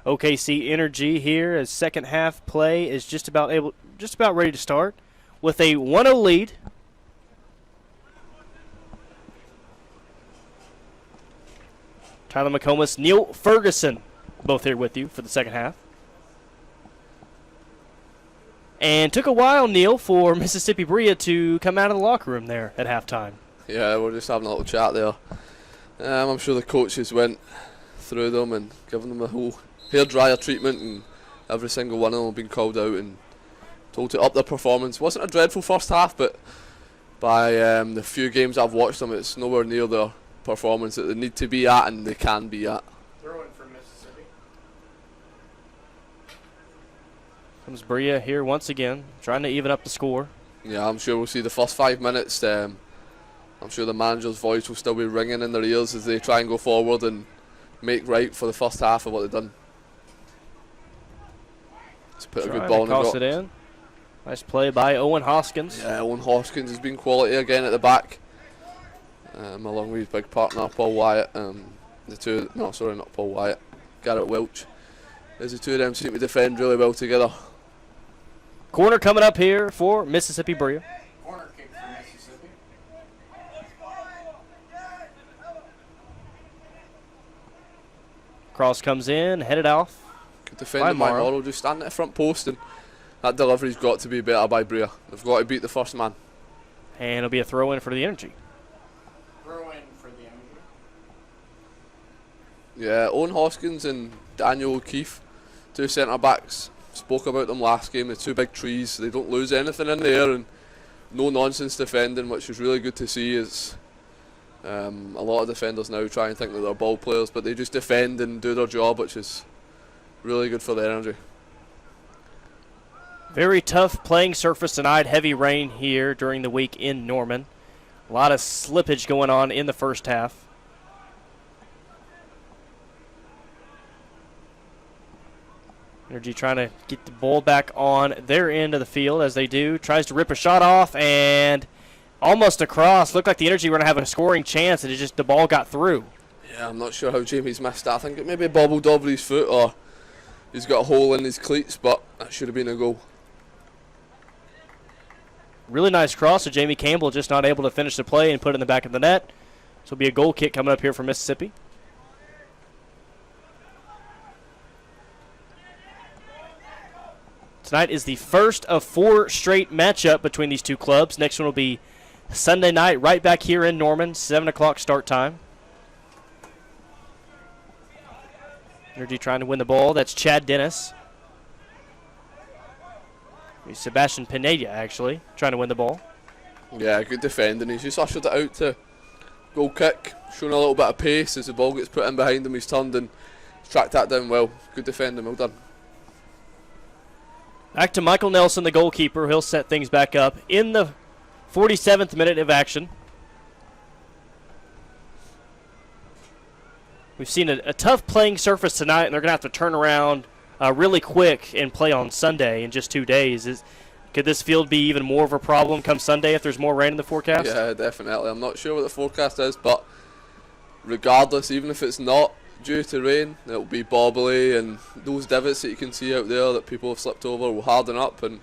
OKC Energy here as second half play is just about ready to start with a 1-0 lead. Tyler McComas, Neil Ferguson, both here with you for the second half. And took a while, Neil, for Mississippi Brilla to come out of the locker room there at halftime. Yeah, we're just having a little chat there. I'm sure the coaches went through them and given them a whole hairdryer treatment, and every single one of them have been called out and told to up their performance. Wasn't a dreadful first half, but by the few games I've watched them, it's nowhere near their performance that they need to be at and they can be at. Throwing for Mississippi. Comes Brilla here once again, trying to even up the score. Yeah, I'm sure we'll see the first 5 minutes. I'm sure the manager's voice will still be ringing in their ears as they try and go forward and make right for the first half of what they've done. Let's put a good ball in the toss it in. Nice play by Owen Hoskins. Yeah, Owen Hoskins has been quality again at the back. Along with his big partner Paul Wyatt. Not Paul Wyatt, Garrett Welch. As the two of them seem to defend really well together. Corner coming up here for Mississippi Brilla. Corner kick for Mississippi. Cross comes in, headed off. Good defending by Morrow, just standing at the front post, and that delivery's got to be better by Brilla. They've got to beat the first man. And it'll be a throw in for the Energy. Throw in for the Energy. Yeah, Owen Hoskins and Daniel O'Keefe, two centre backs. Spoke about them last game. The two big trees. They don't lose anything in the air and no nonsense defending, which is really good to see. As a lot of defenders now try and think that they're ball players, but they just defend and do their job, which is really good for the Energy. Very tough playing surface tonight. Heavy rain here during the week in Norman. A lot of slippage going on in the first half. Energy trying to get the ball back on their end of the field as they do. Tries to rip a shot off and almost across. Looked like the Energy were going to have a scoring chance, and the ball got through. Yeah, I'm not sure how Jamie's missed that. I think it maybe bobbled over his foot or he's got a hole in his cleats, but that should have been a goal. Really nice cross, so Jamie Campbell just not able to finish the play and put it in the back of the net. So it'll be a goal kick coming up here for Mississippi. Tonight is the first of 4 straight matchup between these two clubs. Next one will be Sunday night right back here in Norman, 7 o'clock start time. Energy trying to win the ball. That's Chad Dennis. Sebastian Pineda, actually, trying to win the ball. Yeah, good defending. He's just ushered it out to goal kick, showing a little bit of pace as the ball gets put in behind him. He's turned and tracked that down well. Good defending, well done. Back to Michael Nelson, the goalkeeper. He'll set things back up in the 47th minute of action. We've seen a tough playing surface tonight, and they're going to have to turn around really quick and play on Sunday in just 2 days. Could this field be even more of a problem come Sunday if there's more rain in the forecast? Yeah, definitely. I'm not sure what the forecast is, but regardless, even if it's not due to rain, it'll be bobbly, and those divots that you can see out there that people have slipped over will harden up, and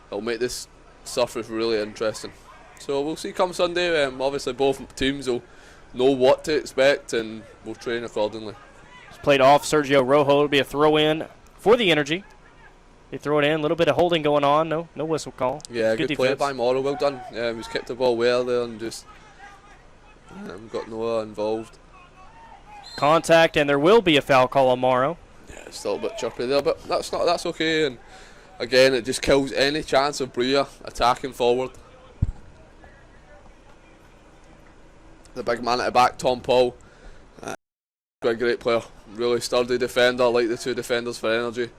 it'll make this surface really interesting. So we'll see come Sunday. Obviously both teams will know what to expect, and we'll train accordingly. It's played off Sergio Rojo. It'll be a throw in for the Energy. They throw it in, a little bit of holding going on. No whistle call. Yeah, good play defense by Morrow. Well done. He's kept the ball well there and just got Noah involved. Contact, and there will be a foul call on Morrow. Yeah, it's still a bit chirpy there, but that's okay. And again, it just kills any chance of Brilla attacking forward. The big man at the back, Tom Paul, a great player, really sturdy defender, like the two defenders for Energy.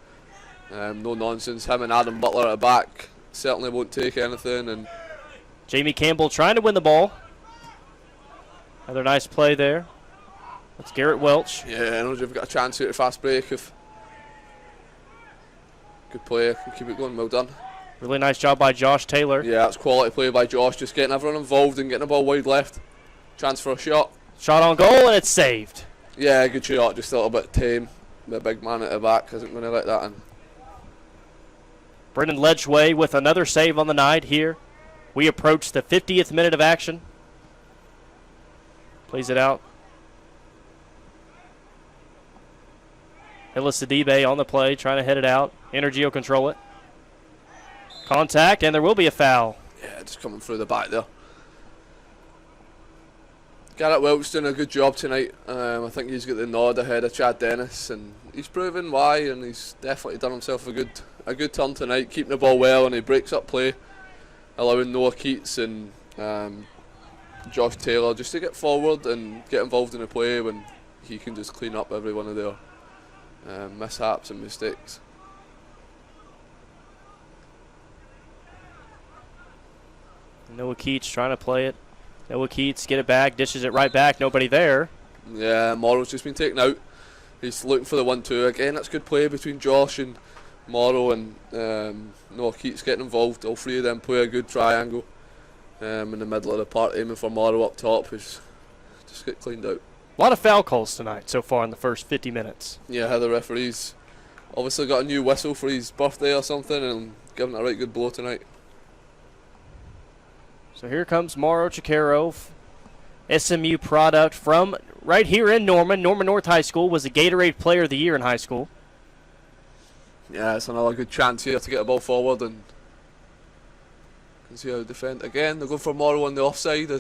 No nonsense. Him and Adam Butler at the back certainly won't take anything. And Jamie Campbell trying to win the ball. Another nice play there. That's Garrett Welch. yeah, Energy have got a chance here at fast break. If good play, can keep it going. Well done. Really nice job by Josh Taylor. Yeah, that's quality play by Josh, just getting everyone involved and getting the ball wide left. Chance for a shot. Shot on goal, and it's saved. Yeah, good shot, just a little bit tame. The big man at the back isn't going to let that in. Brendan Ledgway with another save on the night here. We approach the 50th minute of action. Plays it out. Hillis Sidibe on the play, trying to head it out. Energy will control it. Contact, and there will be a foul. Yeah, just coming through the back there. Garrett Welch doing a good job tonight. I think he's got the nod ahead of Chad Dennis, and he's proven why, and he's definitely done himself a good turn tonight, keeping the ball well, and he breaks up play, allowing Noah Keats and Josh Taylor just to get forward and get involved in the play when he can just clean up every one of their mishaps and mistakes. Noah Keats trying to play it. Noah Keats get it back, dishes it right back, nobody there. Yeah, Morrow's just been taken out. He's looking for the 1-2 again. That's good play between Josh and Morrow, and Noah Keats getting involved. All three of them play a good triangle in the middle of the park, aiming for Morrow up top, who's just get cleaned out. A lot of foul calls tonight so far in the first 50 minutes. Yeah, the referee's obviously got a new whistle for his birthday or something, and giving a right good blow tonight. So here comes Mauro Chicaro, SMU product from right here in Norman. Norman North High School, was the Gatorade Player of the Year in high school. Yeah, it's another good chance here to get the ball forward, and you can see how they defend again. They're going for Morrow on the offside.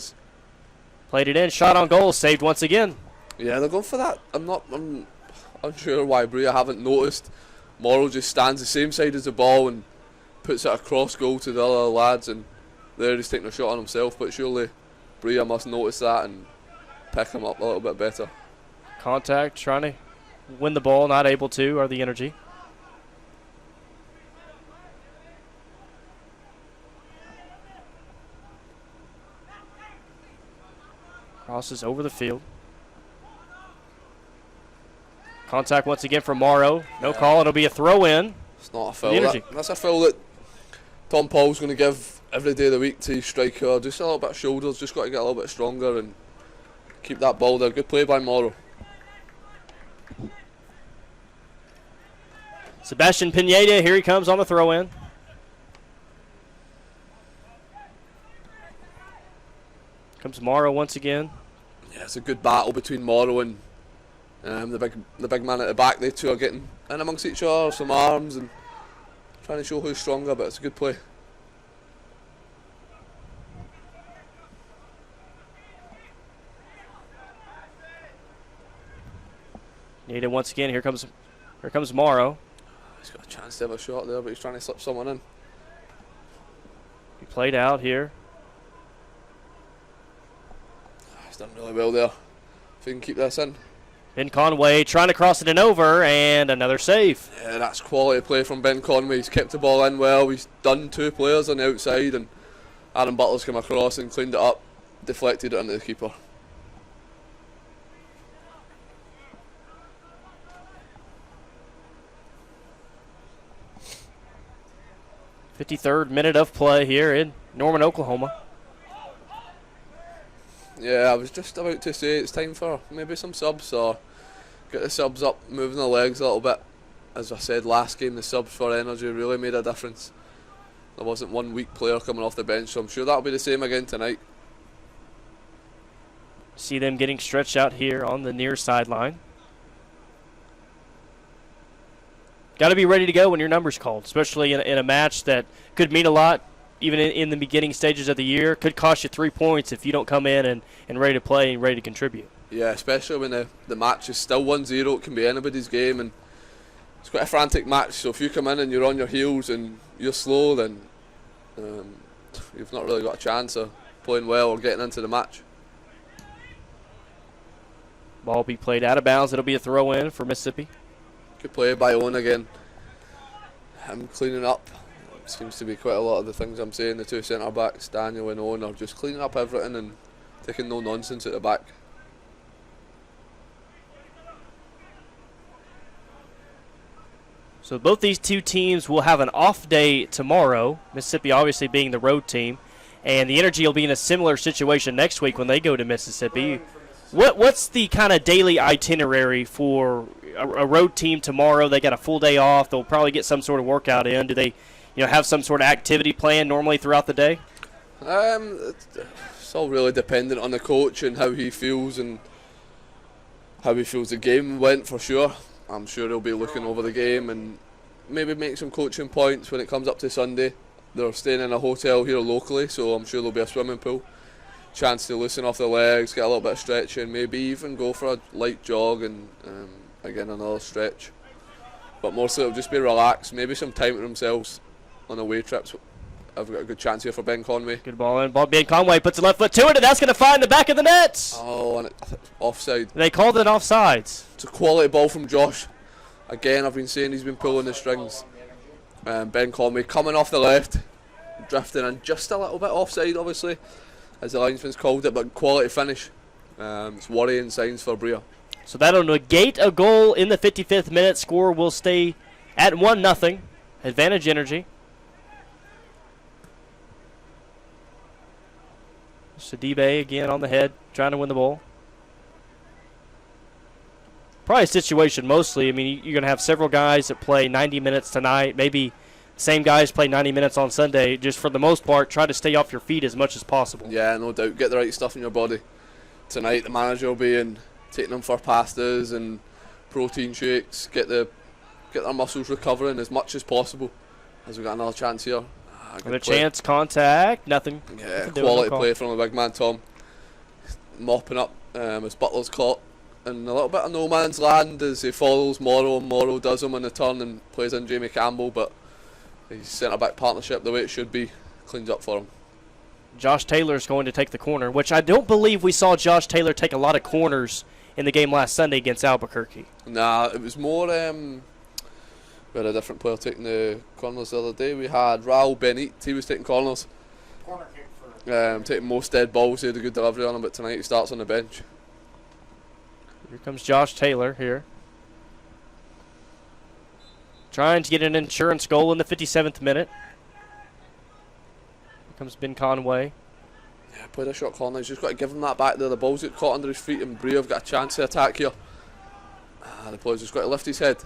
Played it in, shot on goal, saved once again. Yeah, they're going for that. I'm unsure why Brilla haven't noticed. Morrow just stands the same side as the ball and puts it across goal to the other lads, and there he's taking a shot on himself, but surely Brilla must notice that and pick him up a little bit better. Contact, trying to win the ball, not able to, or the energy. Crosses over the field. Contact once again from Morrow. No call, it'll be a throw in. It's not a foul. That's a foul that Tom Paul's going to give every day of the week to his striker. Just a little bit of shoulders, just got to get a little bit stronger and keep that ball there. Good play by Morrow. Sebastian Pineda, here he comes on the throw in. Comes Morrow once again. Yeah, it's a good battle between Morrow and the big man at the back. They two are getting in amongst each other, some arms, and trying to show who's stronger, but it's a good play. Need it once again. Here comes Morrow. He's got a chance to have a shot there, but he's trying to slip someone in. He played out here. He's done really well there. If he can keep this in. Ben Conway trying to cross it in over, and another save. Yeah, that's quality play from Ben Conway. He's kept the ball in well. He's done two players on the outside, and Aaron Butler's come across and cleaned it up, deflected it into the keeper. 53rd minute of play here in Norman, Oklahoma. Yeah, I was just about to say it's time for maybe some subs, or get the subs up, moving the legs a little bit. As I said last game, the subs for energy really made a difference. There wasn't one weak player coming off the bench, so I'm sure that'll be the same again tonight. See them getting stretched out here on the near sideline. Got to be ready to go when your number's called, especially in a match that could mean a lot, even in the beginning stages of the year. Could cost you 3 points if you don't come in and ready to play and ready to contribute. Yeah, especially when the match is still 1-0. It can be anybody's game, and it's quite a frantic match. So if you come in and you're on your heels and you're slow, then you've not really got a chance of playing well or getting into the match. Ball be played out of bounds. It'll be a throw in for Mississippi. Good play by Owen again. I'm cleaning up. Seems to be quite a lot of the things I'm saying. The two centre backs, Daniel and Owen, are just cleaning up everything and taking no nonsense at the back. So both these two teams will have an off day tomorrow, Mississippi obviously being the road team, and the Energy will be in a similar situation next week when they go to Mississippi. What's the kind of daily itinerary for a road team tomorrow? They got a full day off. They'll probably get some sort of workout in. Do they have some sort of activity planned normally throughout the day? It's all really dependent on the coach and how he feels the game went, for sure. I'm sure he'll be looking over the game and maybe make some coaching points when it comes up to Sunday. They're staying in a hotel here locally, so I'm sure there'll be a swimming pool. Chance to loosen off the legs, get a little bit of stretching, maybe even go for a light jog and again another stretch. But mostly it'll just be relaxed, maybe some time to themselves on away trips. I've got a good chance here for Ben Conway. Good ball in. Ben Conway puts the left foot to it, and that's going to find the back of the net. Oh, and it's offside. They called it offsides. It's a quality ball from Josh. Again, I've been saying he's been pulling the strings. Ben Conway coming off the left, drifting in just a little bit offside, obviously, as the linesman's called it, but quality finish. It's worrying signs for Brilla. So that'll negate a goal in the 55th minute. Score will stay at 1-0. Advantage Energy. Sidibe again on the head, trying to win the ball. Probably a situation mostly. I mean, you're going to have several guys that play 90 minutes tonight. Maybe same guys play 90 minutes on Sunday. Just for the most part, try to stay off your feet as much as possible. Yeah, no doubt. Get the right stuff in your body. Tonight, the manager will be in, taking them for pastas and protein shakes. Get their muscles recovering as much as possible. As we got another chance here. Another chance, contact, nothing. Yeah, quality play from the big man Tom. Mopping up as Butler's caught. And a little bit of no man's land as he follows Morrow, and Morrow does him on the turn and plays in Jamie Campbell, but his centre-back partnership the way it should be cleans up for him. Josh Taylor's going to take the corner, which I don't believe we saw Josh Taylor take a lot of corners in the game last Sunday against Albuquerque. Nah, it was more we had a different player taking the corners the other day. We had Raul Benit, he was taking corners. Corner kick for Taking most dead balls, he had a good delivery on him, but tonight he starts on the bench. Here comes Josh Taylor here. Trying to get an insurance goal in the 57th minute. Here comes Ben Conway. Yeah, played a shot corner, he's just got to give him that back there. The ball's got caught under his feet and Brilla have got a chance to attack here. The player's just got to lift his head.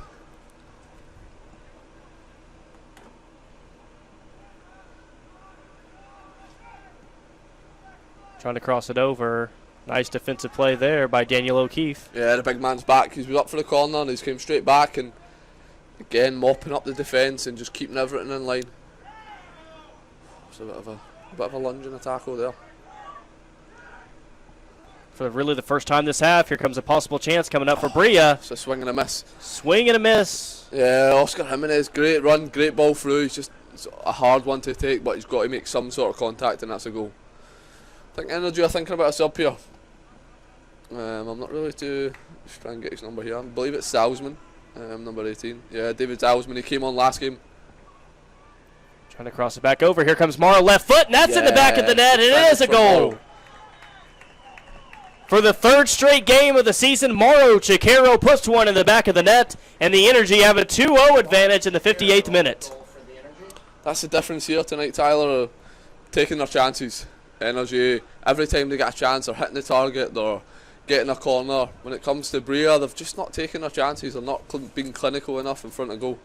Trying to cross it over. Nice defensive play there by Daniel O'Keefe. Yeah, the big man's back. He was up for the corner and he's came straight back and again mopping up the defence and just keeping everything in line. It's a bit of a lunge and a tackle there. For really the first time this half, here comes a possible chance coming up for Brilla. It's a swing and a miss. Swing and a miss. Yeah, Oscar Jimenez, great run, great ball through. It's a hard one to take, but he's got to make some sort of contact and that's a goal. I think Energy are thinking about a sub here. I'm not really too. Just try and get his number here. I believe it's Salzman, number 18. Yeah, David Salzman. He came on last game. Trying to cross it back over. Here comes Morrow, left foot, and that's in the back of the net. And it is a goal. Morrow. For the third straight game of the season, Morrow Chikero puts one in the back of the net, and the Energy have a 2-0 advantage in the 58th minute. That's the difference here tonight, Tyler. Taking their chances. Energy, every time they get a chance, they're hitting the target, they're getting a corner. When it comes to Brilla, they've just not taken their chances, they're not being clinical enough in front of goal.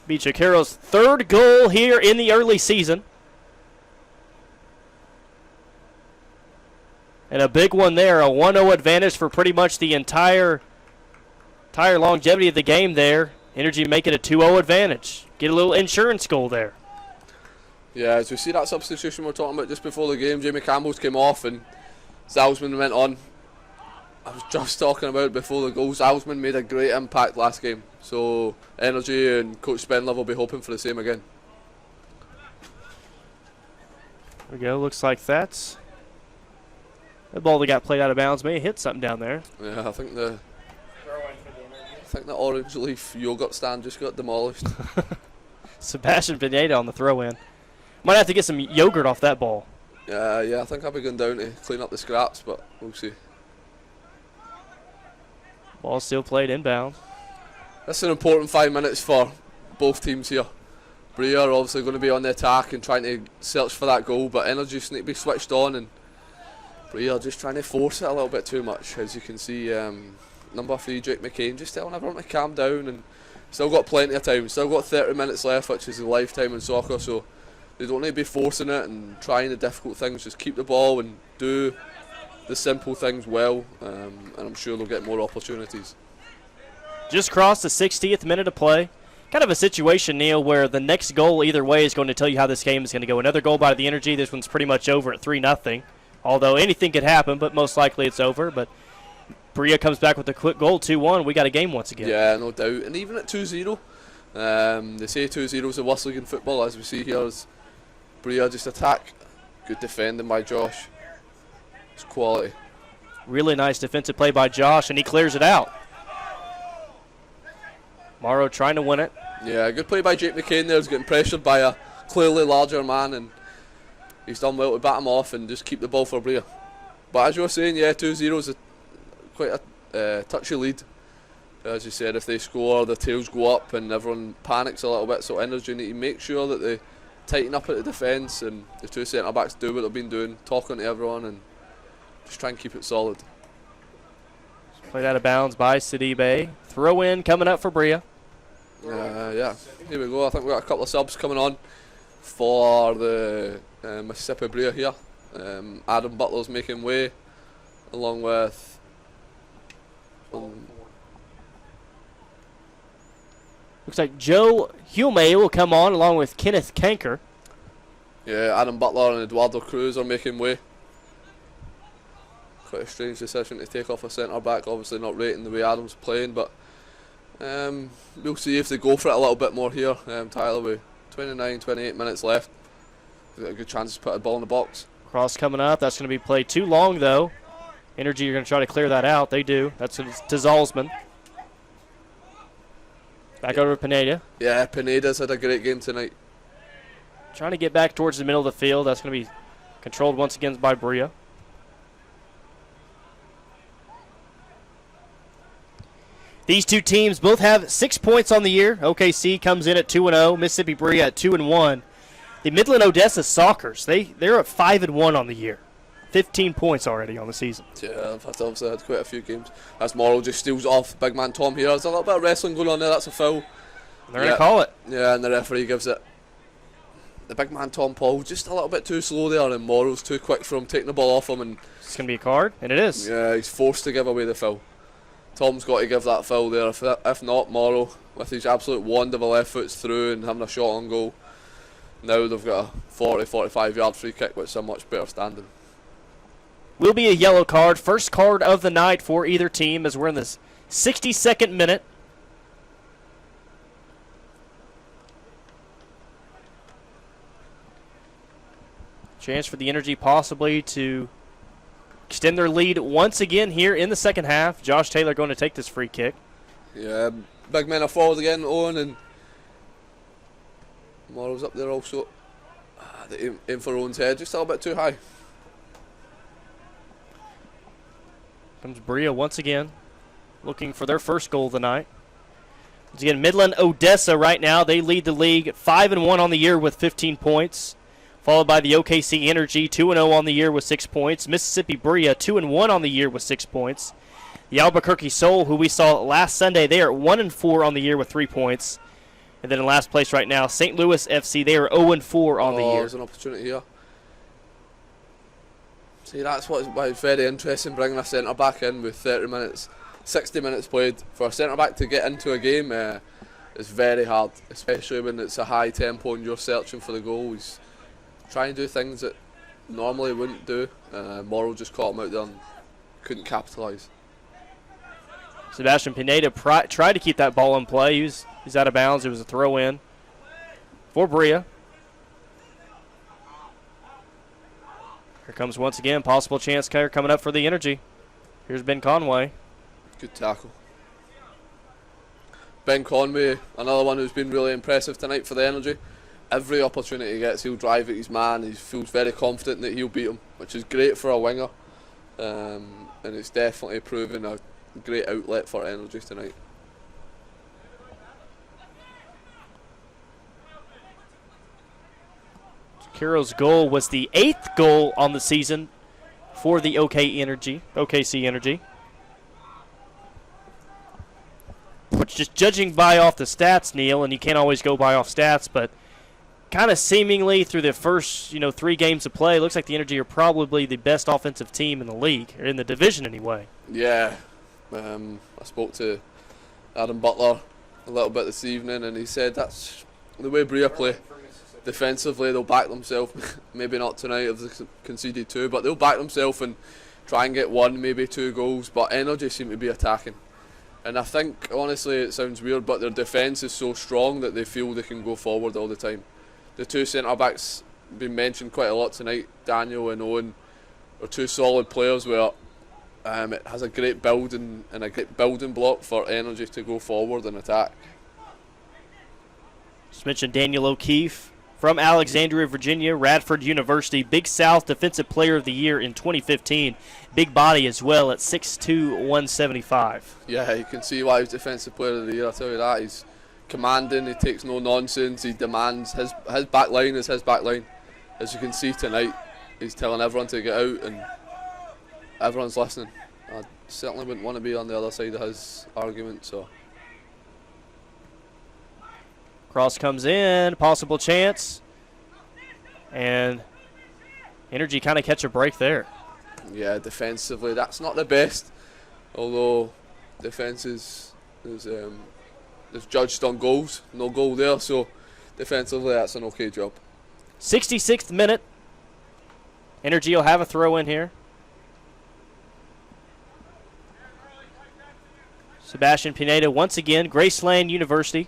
Be Chikero's third goal here in the early season. And a big one there, a 1-0 advantage for pretty much the entire longevity of the game there. Energy make it a 2-0 advantage. Get a little insurance goal there. Yeah, as we see that substitution we're talking about just before the game, Jamie Campbell's came off and Salzman went on. I was just talking about before the goal, Salzman made a great impact last game. So Energy and Coach Spenlove will be hoping for the same again. There we go, looks like that's the ball that got played out of bounds may have hit something down there. Yeah, I think the orange leaf yogurt stand just got demolished. Sebastian Pineda on the throw-in. Might have to get some yogurt off that ball. Yeah, I think I'll be going down to clean up the scraps, but we'll see. Ball still played inbound. That's an important 5 minutes for both teams here. Brilla are obviously going to be on the attack and trying to search for that goal, but energy needs to be switched on, and Brilla just trying to force it a little bit too much. As you can see, number 3, Jake McCain, just telling everyone to calm down, and still got plenty of time. Still got 30 minutes left, which is a lifetime in soccer, so they don't need to be forcing it and trying the difficult things. Just keep the ball and do the simple things well, and I'm sure they'll get more opportunities. Just crossed the 60th minute of play. Kind of a situation, Neil, where the next goal either way is going to tell you how this game is going to go. Another goal by the Energy. This one's pretty much over at 3-0. Although anything could happen, but most likely it's over. But Brilla comes back with a quick goal, 2-1. We got a game once again. Yeah, no doubt. And even at 2-0, they say 2-0 is the worst league in football, as we see here. As Brilla just attack. Good defending by Josh. It's quality. Really nice defensive play by Josh, and he clears it out. Morrow trying to win it. Yeah, good play by Jake McCain there. He's getting pressured by a clearly larger man, and he's done well to bat him off and just keep the ball for Brilla. But as you were saying, yeah, 2-0 is quite a touchy lead. As you said, if they score, the tails go up and everyone panics a little bit, so Energy need to make sure that they tighten up at the defence, and the two centre-backs do what they've been doing, talking to everyone and just try and keep it solid. Played out of bounds by Sidibe. Throw in coming up for Brilla. Yeah, here we go. I think we've got a couple of subs coming on for the Mississippi Brilla here. Adam Butler's making way, along with looks like Joe Hume will come on along with Kenneth Kanker. Yeah, Adam Butler and Eduardo Cruz are making way. Quite a strange decision to take off a centre back. Obviously not rating the way Adam's playing, but we'll see if they go for it a little bit more here. Tyler, with 28 minutes left, they've got a good chance to put a ball in the box. Cross coming up. That's going to be played too long, though. Energy are going to try to clear that out. They do. That's to Zalzman. Back over to Pineda. Yeah, Pineda's had a great game tonight. Trying to get back towards the middle of the field. That's going to be controlled once again by Brilla. These two teams both have 6 points on the year. OKC comes in at 2-0. Mississippi Brilla at 2-1. The Midland Odessa Sockers, they're at 5-1 on the year. 15 points already on the season. Yeah, I've obviously had quite a few games. As Morrow just steals off big man Tom here. There's a little bit of wrestling going on there. That's a foul. They're going to call it. Yeah, and the referee gives it. The big man Tom Paul just a little bit too slow there, and Morrow's too quick for him, taking the ball off him. And it's going to be a card, and it is. Yeah, he's forced to give away the foul. Tom's got to give that foul there. If not, Morrow, with his absolute wand of a left foot's through and having a shot on goal, now they've got a 40-45 yard free kick, which is a much better standing. Will be a yellow card. First card of the night for either team as we're in the 62nd minute. Chance for the Energy possibly to extend their lead once again here in the second half. Josh Taylor going to take this free kick. Yeah, big men are forward again, Owen, and Morrow's up there also. They aim for Owen's head, just a little bit too high. Comes Brilla once again, looking for their first goal of the night. Once again, Midland Odessa right now, they lead the league 5-1 on the year with 15 points. Followed by the OKC Energy, 2-0 on the year with 6 points. Mississippi Brilla, 2-1 on the year with 6 points. The Albuquerque Soul, who we saw last Sunday, they are 1-4 on the year with 3 points. And then in last place right now, St. Louis FC, they are 0-4 on the year. There's an opportunity here. See, that's why it's very interesting bringing a centre back in with 30 minutes, 60 minutes played. For a centre back to get into a game is very hard, especially when it's a high tempo and you're searching for the goals. Trying to do things that normally wouldn't do. Morrow just caught him out there and couldn't capitalise. Sebastian Pineda tried to keep that ball in play. He's out of bounds. It was a throw in for Brilla. Here comes once again, possible chance coming up for the Energy. Here's Ben Conway. Good tackle. Ben Conway, another one who's been really impressive tonight for the Energy. Every opportunity he gets, he'll drive at his man. He feels very confident that he'll beat him, which is great for a winger. And it's definitely proven a great outlet for Energy tonight. Caro's goal was the 8th goal on the season for the OKC Energy. But just judging by off the stats, Neil, and you can't always go by off stats, but kind of seemingly through the first 3 games of play, it looks like the Energy are probably the best offensive team in the league, or in the division anyway. Yeah, I spoke to Adam Butler a little bit this evening, and he said that's the way Brilla play. Defensively, they'll back themselves. Maybe not tonight if they conceded 2, but they'll back themselves and try and get 1, maybe 2 goals. But Energy seem to be attacking. And I think, honestly, it sounds weird, but their defence is so strong that they feel they can go forward all the time. The 2 centre-backs been mentioned quite a lot tonight, Daniel and Owen, are 2 solid players where it has a great building and a great building block for Energy to go forward and attack. Just mentioned Daniel O'Keefe from Alexandria, Virginia, Radford University, Big South Defensive Player of the Year in 2015. Big body as well at 6'2", 175. Yeah, you can see why he's Defensive Player of the Year, I'll tell you that. He's commanding, he takes no nonsense, he demands. His back line is his back line. As you can see tonight, he's telling everyone to get out and everyone's listening. I certainly wouldn't want to be on the other side of his argument, so... Cross comes in, possible chance, and Energy kind of catch a break there. Yeah, defensively, that's not the best, although defence is judged on goals. No goal there, so defensively that's an okay job. 66th minute. Energy will have a throw in here. Sebastian Pineda once again, Graceland University.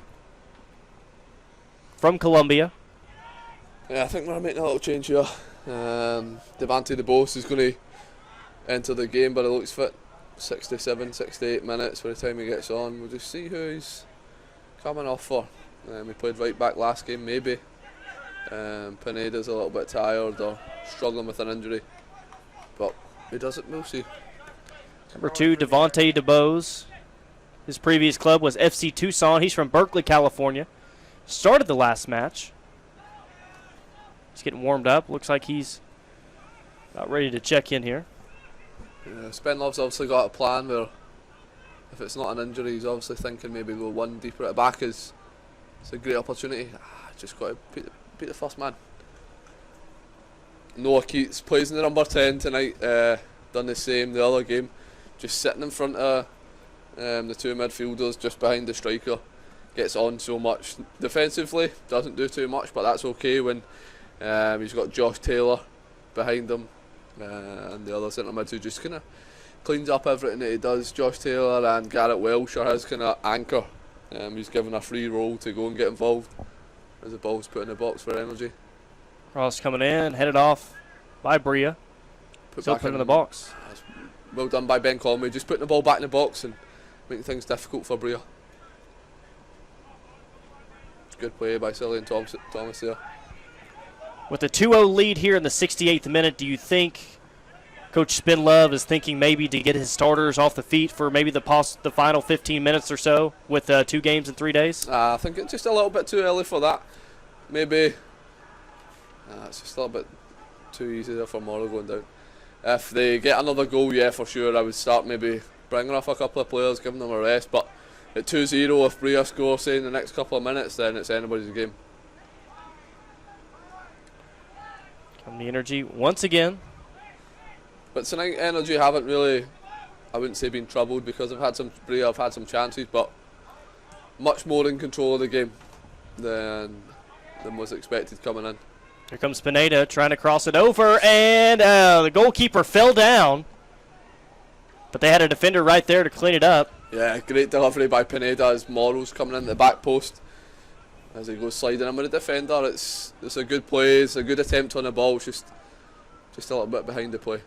From Columbia. Yeah, I think we're making a little change here. Devante DeBose is going to enter the game, but it looks fit. 67, 68 minutes by the time he gets on. We'll just see who he's coming off for. He played right back last game, maybe. Pineda's a little bit tired or struggling with an injury, but he does it, we'll see. Number 2, Devante DeBose. His previous club was FC Tucson. He's from Berkeley, California. Started the last match. He's getting warmed up. Looks like he's about ready to check in here. Yeah, Spenlove's obviously got a plan where if it's not an injury, he's obviously thinking maybe go 1 deeper at the back. It's a great opportunity. Just got to beat the first man. Noah Keats plays in the number 10 tonight. Done the same the other game. Just sitting in front of the 2 midfielders, just behind the striker. Gets on so much defensively, doesn't do too much, but that's okay when he's got Josh Taylor behind him and the other centre mid who just kind of cleans up everything that he does. Josh Taylor and Garrett Welsh are his kind of anchor. He's given a free role to go and get involved as the ball's put in the box for Energy. Cross coming in, headed off by Brilla. Still put in the box. Well done by Ben Conway, just putting the ball back in the box and making things difficult for Brilla. Good play by Cillian Thomas there. With a 2-0 lead here in the 68th minute, do you think Coach Spinlove is thinking maybe to get his starters off the feet for maybe the final 15 minutes or so with 2 games in 3 days? I think it's just a little bit too early for that. Maybe it's just a little bit too easy there for Morrow going down. If they get another goal, yeah, for sure, I would start maybe bringing off a couple of players, giving them a rest, but at 2-0, if Brilla score, say, in the next couple of minutes, then it's anybody's game. Come the Energy once again. But tonight, Energy haven't really, I wouldn't say been troubled because Brilla have had some chances, but much more in control of the game than was expected coming in. Here comes Pineda trying to cross it over, and the goalkeeper fell down. But they had a defender right there to clean it up. Yeah, great delivery by Pineda as Morrow's coming in the back post. As he goes sliding in with the defender, it's a good play, it's a good attempt on the ball, it's just a little bit behind the play.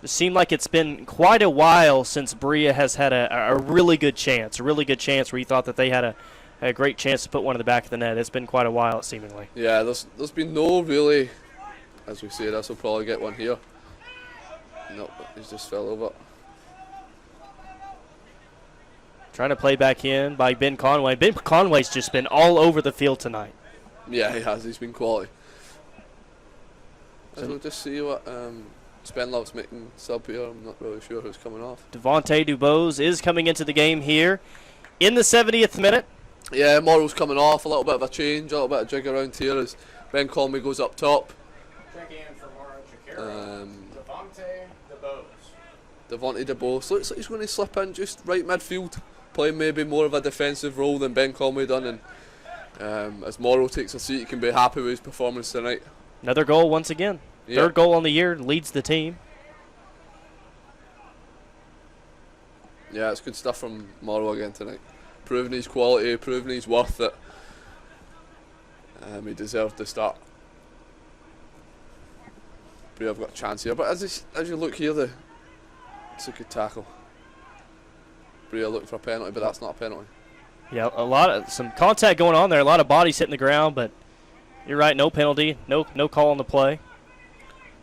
It seemed like it's been quite a while since Brilla has had a really good chance where you thought that they had had a great chance to put one in the back of the net. It's been quite a while, seemingly. Yeah, there's been no really, as we say, this will probably get one here. Nope, he's just fell over. Trying to play back in by Ben Conway. Ben Conway's just been all over the field tonight. Yeah, he has. He's been quality. So we'll just see what Spenlove's making sub here. I'm not really sure who's coming off. Devontae Dubose is coming into the game here in the 70th minute. Yeah, Morrow's coming off. A little bit of a change, a little bit of jig around here as Ben Conway goes up top. Checking in for Morrow Shakira. Devontae Dubose looks like he's going to slip in just right midfield, playing maybe more of a defensive role than Ben Conway done. And as Morrow takes a seat, he can be happy with his performance tonight. Another goal once again. Yep. Third goal on the year, leads the team. Yeah, it's good stuff from Morrow again tonight. Proving his quality, proving his worth that he deserved to start. Brilla have got a chance here, but as you look here, it's a good tackle. Brilla looking for a penalty, but that's not a penalty. Yeah, some contact going on there. A lot of bodies hitting the ground, but you're right, no penalty, no call on the play.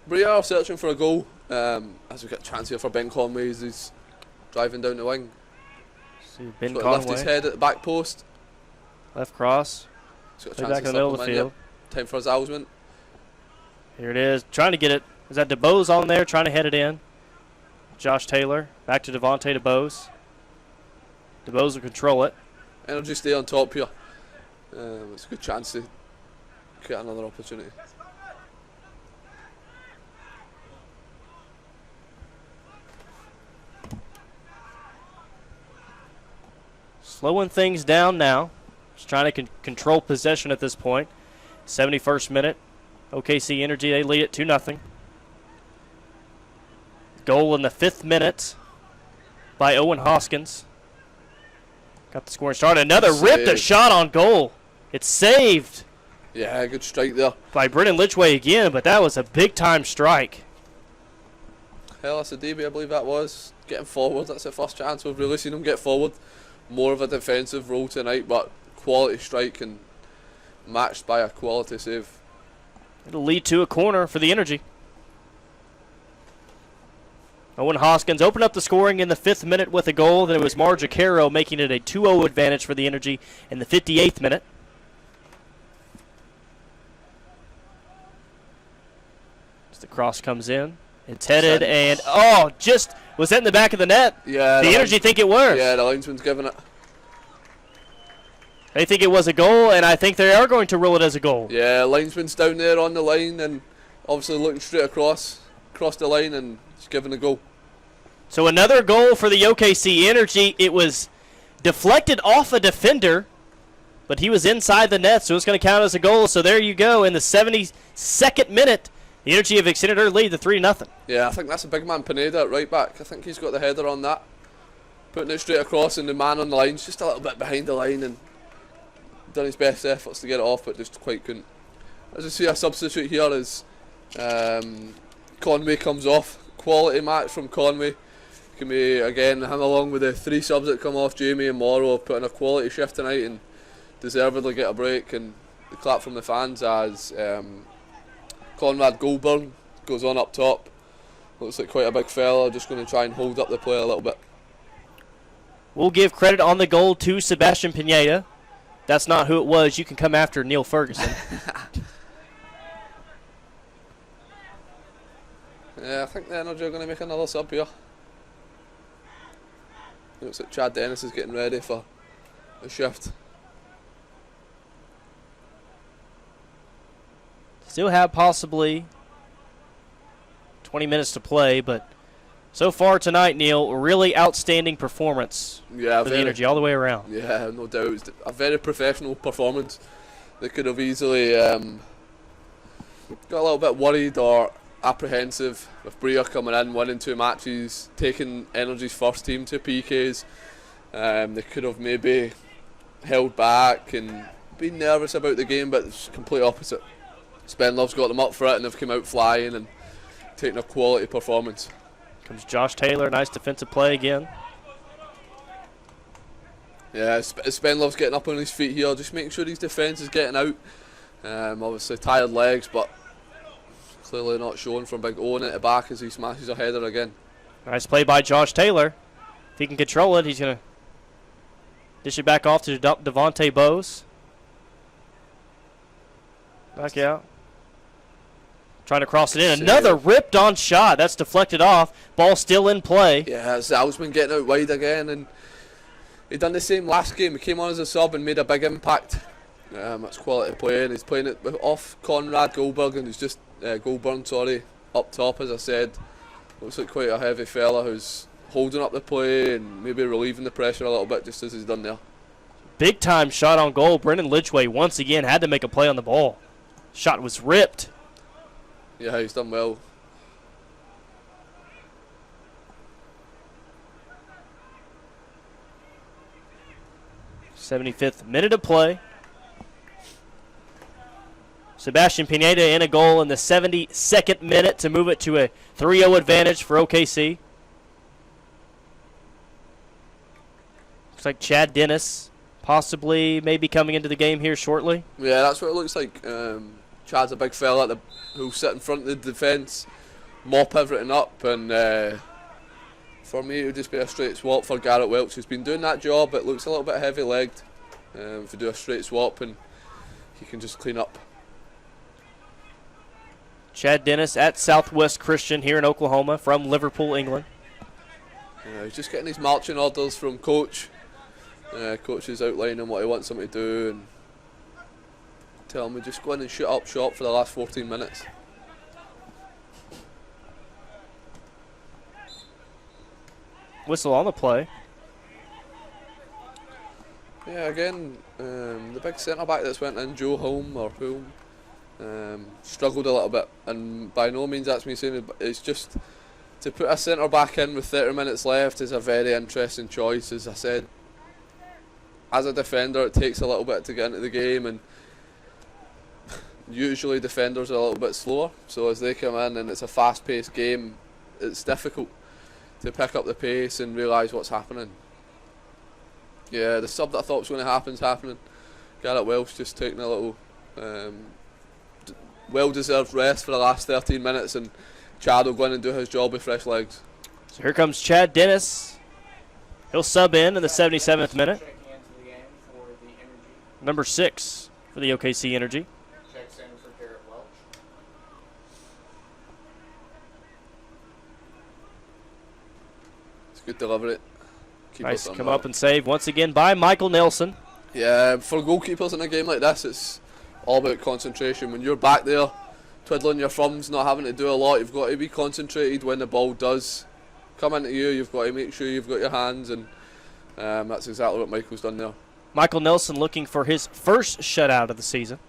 Brilla are searching for a goal. As we get a chance here for Ben Conway as he's driving down the wing. See Ben Conway Conway. lift his head at the back post. Left cross. He's got a Play chance back to in the middle of slip the him in, field. yep. Time for his Alsman. Here it is. Trying to get it. Is that DeBose on there? Trying to head it in. Josh Taylor. Back to Devontae DeBose. DeBose will control it. Energy stay on top here. It's a good chance to get another opportunity. Slowing things down now. Just trying to control possession at this point. 71st minute. OKC Energy, they lead it 2-0. Goal in the 5th minute by Owen Hoskins. Got the scoring started. Another ripped a shot on goal. It's saved. Yeah, good strike there. By Brennan Litchway again, but that was a big-time strike. Hellas Adibi, I believe that was. Getting forward, that's the first chance we've really seen him get forward. More of a defensive role tonight, but quality strike and matched by a quality save. It'll lead to a corner for the Energy. Owen Hoskins opened up the scoring in the 5th minute with a goal. Then it was Marja Caro making it a 2-0 advantage for the Energy in the 58th minute. As the cross comes in, it's headed and was that in the back of the net? Yeah. The Energy think it was. Yeah, the linesman's giving it. They think it was a goal, and I think they are going to rule it as a goal. Yeah, linesman's down there on the line and obviously looking straight across the line and he's giving a goal. So another goal for the OKC Energy. It was deflected off a defender, but he was inside the net, so it's going to count as a goal. So there you go. In the 72nd minute, the Energy have extended their lead to 3-0. Yeah, I think that's a big man, Pineda, at right back. I think he's got the header on that. Putting it straight across, and the man on the line's just a little bit behind the line and done his best efforts to get it off, but just quite couldn't. As you see, a substitute here is Conway comes off. Quality match from Conway. Can be, again, him along with the 3 subs that come off, Jamie and Morrow, have put in a quality shift tonight and deservedly get a break. And the clap from the fans as Conrad Goldburn goes on up top. Looks like quite a big fella, just going to try and hold up the play a little bit. We'll give credit on the goal to Sebastian Pineda. That's not who it was. You can come after Neil Ferguson. Yeah, I think the Energy are going to make another sub here. Looks like Chad Dennis is getting ready for a shift. Still have possibly 20 minutes to play, but so far tonight, Neil, really outstanding performance for the Energy all the way around. Yeah, no doubt. It's a very professional performance. They could have easily got a little bit worried or apprehensive with Brilla coming in, winning 2 matches, taking Energy's first team to PKs. They could have maybe held back and been nervous about the game, but it's complete opposite. Spenlove's got them up for it and they've come out flying and taken a quality performance. Comes Josh Taylor, nice defensive play again. Yeah, Spenlove's getting up on his feet here, just making sure his defence is getting out. Obviously tired legs, but clearly not showing from Big Owen at the back as he smashes a header again. Nice play by Josh Taylor. If he can control it, he's going to dish it back off to Devontae Bose. Back out. Trying to cross it in. Another ripped on shot. That's deflected off. Ball still in play. Yeah, Zalzman getting out wide again, and he done the same last game. He came on as a sub and made a big impact. That's quality play, and he's playing it off Conrad Goldberg, and he's just Goldburn, sorry, up top, as I said. Looks like quite a heavy fella who's holding up the play and maybe relieving the pressure a little bit, just as he's done there. Big time shot on goal. Brendan Lidgway once again had to make a play on the ball. Shot was ripped. Yeah, he's done well. '75th minute of play. Sebastian Pineda in a goal in the 72nd minute to move it to a 3-0 advantage for OKC. Looks like Chad Dennis possibly maybe coming into the game here shortly. Yeah, that's what it looks like. Chad's a big fella who'll sit in front of the defence, mop everything up, and for me it would just be a straight swap for Garrett Welch, who's been doing that job. It looks a little bit heavy-legged. If you do a straight swap, and he can just clean up. Chad Dennis at Southwest Christian here in Oklahoma from Liverpool, England. He's just getting his marching orders from coach. Coach is outlining what he wants him to do and tell him to just go in and shoot up shop for the last 14 minutes. Whistle on the play. Yeah, again, the big centre-back that's went in, Joe Hulme, struggled a little bit, and by no means that's me saying it, but it's just to put a centre-back in with 30 minutes left is a very interesting choice. As I said, as a defender it takes a little bit to get into the game, and usually defenders are a little bit slower, so as they come in and it's a fast-paced game, it's difficult to pick up the pace and realise what's happening. Yeah, the sub that I thought was going to happen is happening. Garrett Welch just taking a little well-deserved rest for the last 13 minutes, and Chad will go in and do his job with fresh legs. So here comes Chad Dennis. He'll sub in the 77th minute. Checking into the game for the Energy. Number 6 for the OKC Energy. Checks in for Garrett Welch. It's a good delivery. Nice come up and save once again by Michael Nelson. Yeah, for goalkeepers in a game like this, it's all about concentration. When you're back there, twiddling your thumbs, not having to do a lot, you've got to be concentrated when the ball does come into you. You've got to make sure you've got your hands, and that's exactly what Michael's done there. Michael Nelson looking for his first shutout of the season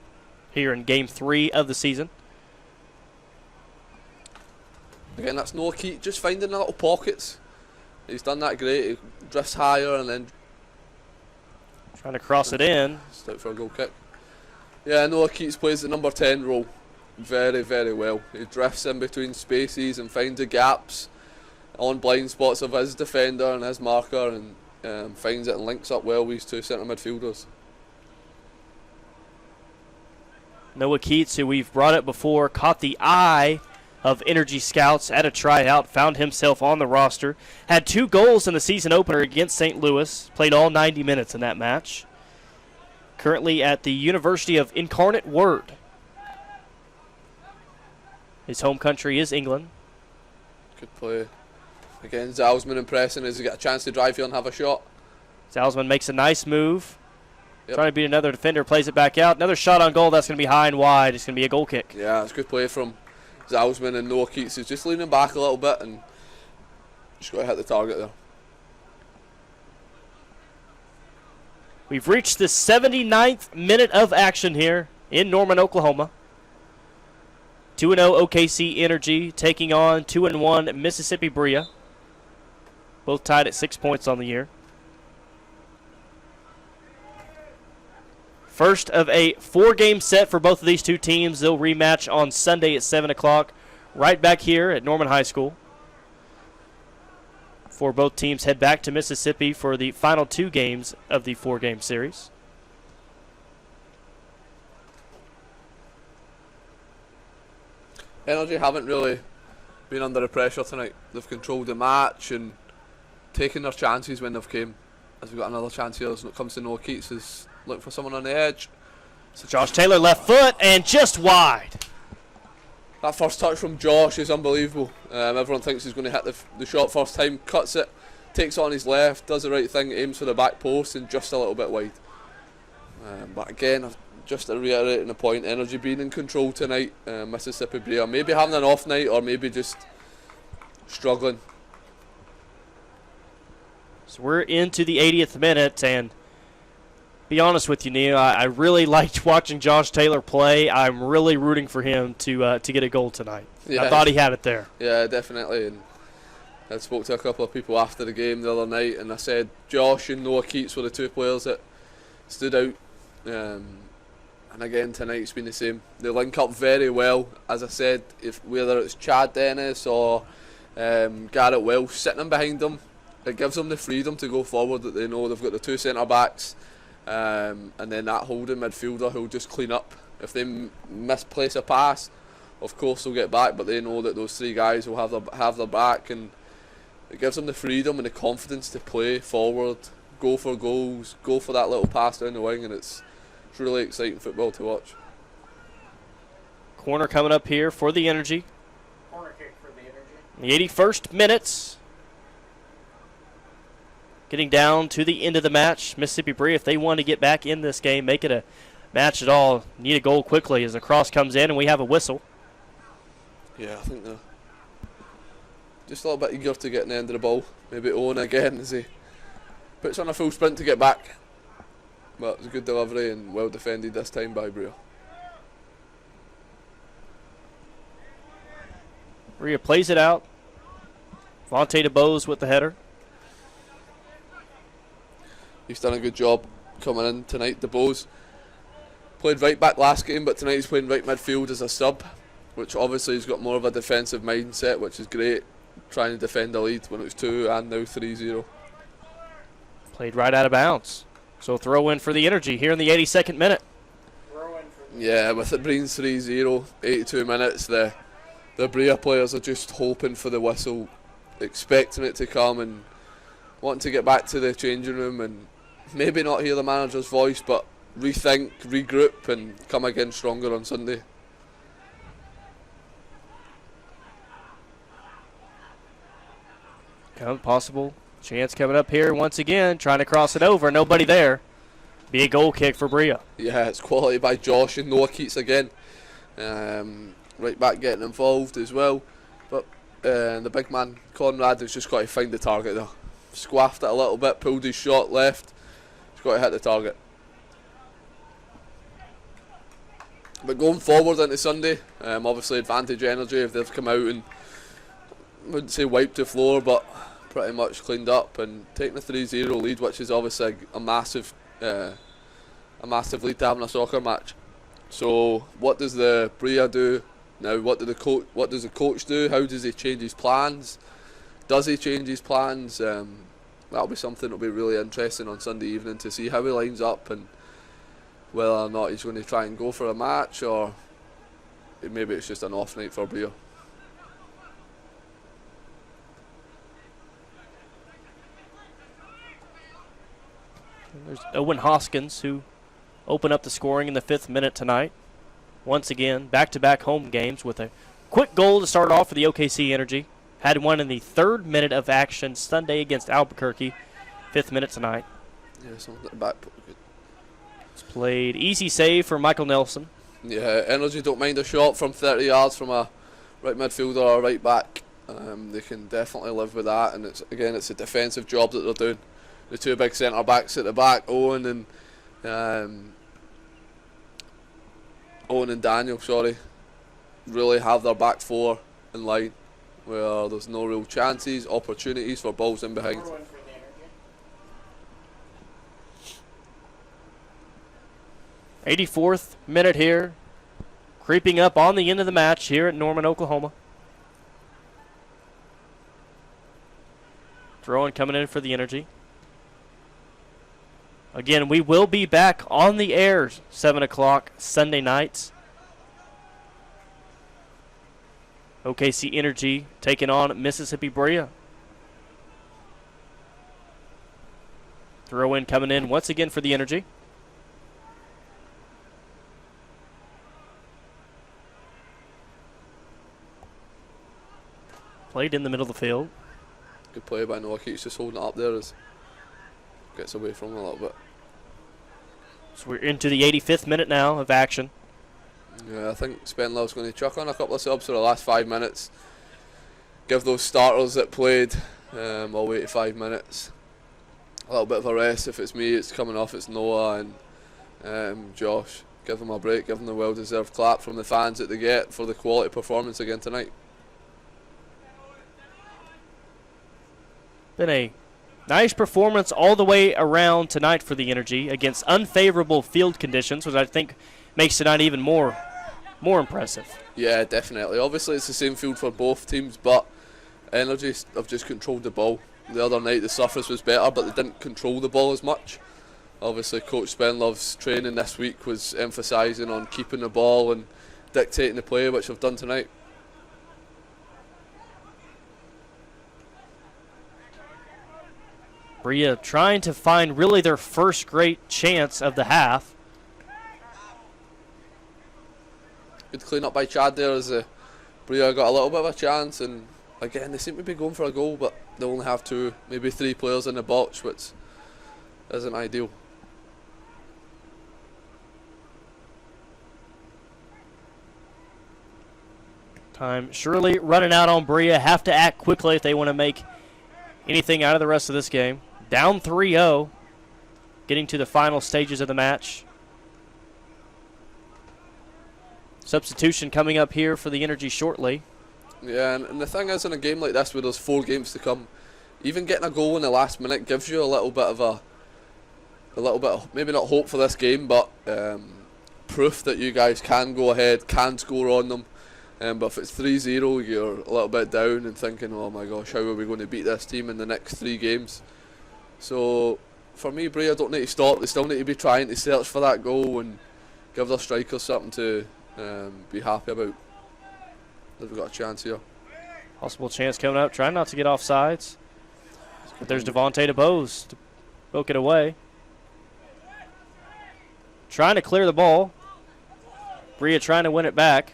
here in Game 3 of the season. Again, that's no key, just finding the little pockets. He's done that great. He drifts higher and then trying to cross it in. It's out for a goal kick. Yeah, Noah Keats plays the number 10 role very, very well. He drifts in between spaces and finds the gaps on blind spots of his defender and his marker, and finds it and links up well with his two centre midfielders. Noah Keats, who we've brought up before, caught the eye of Energy Scouts at a tryout, found himself on the roster, had 2 goals in the season opener against St. Louis, played all 90 minutes in that match. Currently at the University of Incarnate Word. His home country is England. Good play. Again, Zalzman impressing as he got a chance to drive here and have a shot. Zalzman makes a nice move. Yep. Trying to beat another defender, plays it back out. Another shot on goal, that's going to be high and wide. It's going to be a goal kick. Yeah, it's a good play from Zalzman, and Noah Keats is just leaning back a little bit and just got to hit the target there. We've reached the 79th minute of action here in Norman, Oklahoma. 2-0 OKC Energy taking on 2-1 Mississippi Brilla. Both tied at 6 points on the year. First of a 4-game set for both of these two teams. They'll rematch on Sunday at 7 o'clock right back here at Norman High School. before both teams head back to Mississippi for the final 2 games of the 4-game series. Energy haven't really been under the pressure tonight. They've controlled the match and taken their chances when they've came. As we've got another chance here as it comes to Noah Keats, is looking for someone on the edge. So Josh Taylor left foot and just wide. That first touch from Josh is unbelievable. Everyone thinks he's going to hit the shot first time, cuts it, takes it on his left, does the right thing, aims for the back post and just a little bit wide. But again, just to reiterate the point, Energy being in control tonight, Mississippi Brilla maybe having an off night or maybe just struggling. So we're into the 80th minute, and be honest with you, Neil, I really liked watching Josh Taylor play. I'm really rooting for him to get a goal tonight. Yeah. I thought he had it there. Yeah, definitely. And I spoke to a couple of people after the game the other night, and I said Josh and Noah Keats were the 2 players that stood out. And again tonight it's been the same. They link up very well, as I said. If whether it's Chad Dennis or Garrett Welsh sitting behind them, it gives them the freedom to go forward. That they know they've got the 2 centre backs, and then that holding midfielder who'll just clean up. If they misplace a pass, of course they'll get back, but they know that those 3 guys will have their back, and it gives them the freedom and the confidence to play forward, go for goals, go for that little pass down the wing, and it's really exciting football to watch. Corner coming up here for the Energy. Corner kick for the Energy. The 81st minutes. Getting down to the end of the match. Mississippi Brilla, if they want to get back in this game, make it a match at all, need a goal quickly as the cross comes in and we have a whistle. Yeah, I think they're just a little bit eager to get in the end of the ball. Maybe Owen again as he puts on a full sprint to get back. But it was a good delivery and well defended this time by Brilla. Brilla plays it out. Vontae DeBose with the header. He's done a good job coming in tonight. DeBose played right back last game, but tonight he's playing right midfield as a sub, which obviously he's got more of a defensive mindset, which is great, trying to defend the lead when it was 2 and now 3-0. Played right out of bounds. So throw in for the Energy here in the 82nd minute. Throw in for the Yeah, with it being 3-0, 82 minutes, the Brilla players are just hoping for the whistle, expecting it to come and wanting to get back to the changing room and maybe not hear the manager's voice, but rethink, regroup and come again stronger on Sunday. Possible chance coming up here once again, trying to cross it over, nobody there. Be a goal kick for Brilla. Yeah, it's quality by Josh and Noah Keats again. Right back getting involved as well, but the big man Conrad has just got to find the target there. Squaffed it a little bit, pulled his shot left. He's got to hit the target. But going forward into Sunday, obviously Advantage Energy, if they've come out and I wouldn't say wiped the floor, but pretty much cleaned up and taking a 3-0 lead, which is obviously a massive lead to having a soccer match. So what does the Brilla do now? What does the coach do? How does he change his plans? Does he change his plans? That'll be something that'll be really interesting on Sunday evening to see how he lines up and whether or not he's going to try and go for a match or maybe it's just an off night for Brilla. There's Owen Hoskins, who opened up the scoring in the 5th minute tonight. Once again, back-to-back home games with a quick goal to start off for the OKC Energy. Had one in the 3rd minute of action Sunday against Albuquerque. 5th minute tonight. Yeah, something at the back. Good. It's played easy save for Michael Nelson. Yeah, Energy don't mind a shot from 30 yards from a right midfielder or right back. They can definitely live with that, and it's a defensive job that they're doing. The 2 big centre backs at the back, Owen and Daniel, really have their back 4 in line, where there's no real chances, opportunities for balls in behind. throw in for the Energy. 84th minute here. Creeping up on the end of the match here at Norman, Oklahoma. Throw-in coming in for the Energy. Again, we will be back on the air 7 o'clock Sunday nights. OKC Energy taking on Mississippi Brilla. Throw-in coming in once again for the Energy. Played in the middle of the field. Good play by Noah. He's just holding it up there as gets away from him a little bit. So we're into the 85th minute now of action. Yeah, I think Spenlove's going to chuck on a couple of subs for the last 5 minutes. Give those starters that played all 85 minutes a little bit of a rest. If it's me, it's coming off. It's Noah and Josh. Give them a break. Give them the well-deserved clap from the fans that they get for the quality performance again tonight. Been a nice performance all the way around tonight for the Energy against unfavorable field conditions, which I think makes tonight even more impressive. Yeah, definitely. Obviously, it's the same field for both teams, but Energy have just controlled the ball. The other night, the surface was better, but they didn't control the ball as much. Obviously, Coach Spenlove's training this week was emphasising on keeping the ball and dictating the play, which they've done tonight. Brilla trying to find really their first great chance of the half. Good clean up by Chad there as Brilla got a little bit of a chance, and again they seem to be going for a goal, but they only have 2, maybe 3 players in the box, which isn't ideal. Time surely running out on Brilla. Have to act quickly if they want to make anything out of the rest of this game. Down 3-0, getting to the final stages of the match. Substitution coming up here for the Energy shortly. Yeah, and the thing is, in a game like this where there's 4 games to come, even getting a goal in the last minute gives you a little bit of maybe not hope for this game, but proof that you guys can go ahead, can score on them. But if it's 3-0, you're a little bit down and thinking, oh my gosh, how are we going to beat this team in the next 3 games? So for me, Brilla don't need to stop. They still need to be trying to search for that goal and give their strikers something to be happy about. They've got a chance here. Possible chance coming up. Trying not to get offsides. But there's Devontae DeBose to poke it away. Trying to clear the ball. Brilla trying to win it back.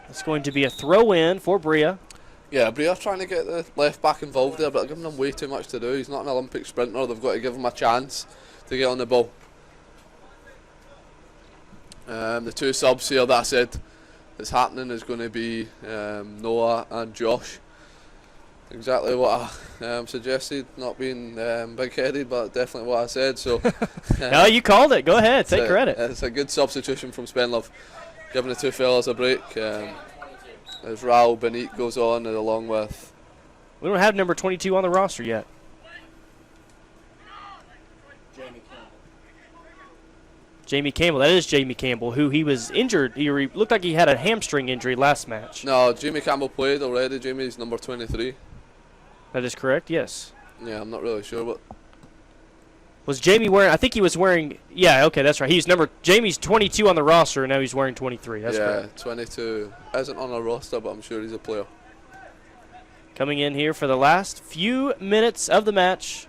It's going to be a throw-in for Brilla. Yeah, Brilla trying to get the left back involved there, but giving him way too much to do. He's not an Olympic sprinter. They've got to give him a chance to get on the ball. The 2 subs here that I said is happening is going to be Noah and Josh. Exactly what I suggested, not being big-headed, but definitely what I said. So no, you called it. Go ahead, take credit. It's a good substitution from Spenlove, giving the 2 fellas a break. As Raul Benit goes on, and along with... We don't have number 22 on the roster yet. Jamie Campbell. That is Jamie Campbell, who he was injured. He looked like he had a hamstring injury last match. No, Jamie Campbell played already. Jamie's number 23. That is correct, yes. Yeah, I'm not really sure, but... Was Jamie wearing... I think he was wearing... Yeah, okay, that's right. Jamie's 22 on the roster, and now he's wearing 23. That's correct. 22. Isn't on a roster, but I'm sure he's a player. Coming in here for the last few minutes of the match.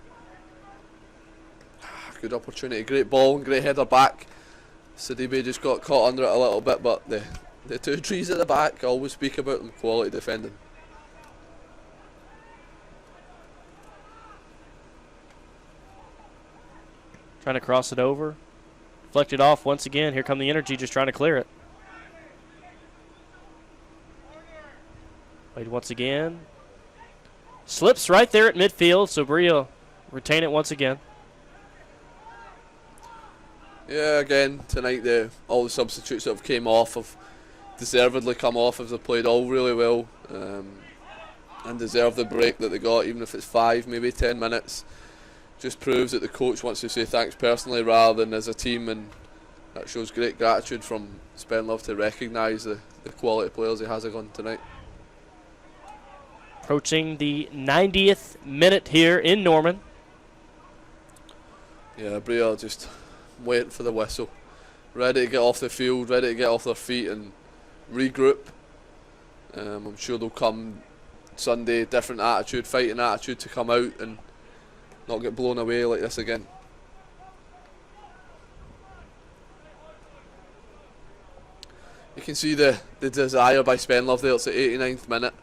Good opportunity. Great ball and great header back. Sidibe just got caught under it a little bit, but the 2 trees at the back, I always speak about them. Quality defending. Trying to cross it over. Deflected off once again. Here come the Energy just trying to clear it. Played once again. Slips right there at midfield, so Brilla retain it once again. Yeah, again, tonight all the substitutes that have came off have deservedly come off as they've played all really well and deserve the break that they got, even if it's 5, maybe 10 minutes. Just proves that the coach wants to say thanks personally rather than as a team, and that shows great gratitude from Spenlove to recognise the quality players he has on tonight. Approaching the 90th minute here in Norman. Yeah, Brilla just waiting for the whistle. Ready to get off the field, ready to get off their feet and regroup. I'm sure they'll come Sunday, different attitude, fighting attitude to come out and not get blown away like this again. You can see the desire by Spenlove there. It's the 89th minute.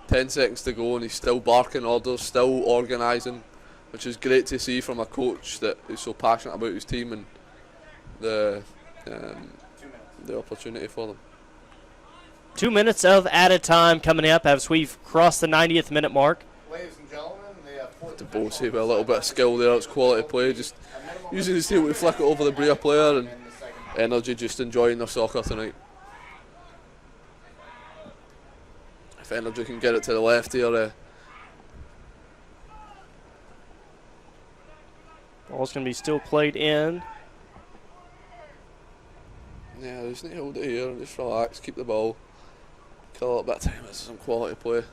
10 seconds to go and he's still barking orders, still organising, which is great to see from a coach that is so passionate about his team and the opportunity for them. 2 minutes of added time coming up as we've crossed the 90th minute mark. Ladies and gentlemen, To Bosey with a little bit of skill there, it's quality play, just using his tail to flick it over the Brilla player, and Energy just enjoying their soccer tonight. If Energy can get it to the left here, Ball's going to be still played in. yeah, they just need to hold it here and just relax, keep the ball, kill a little bit of time. This is some quality play.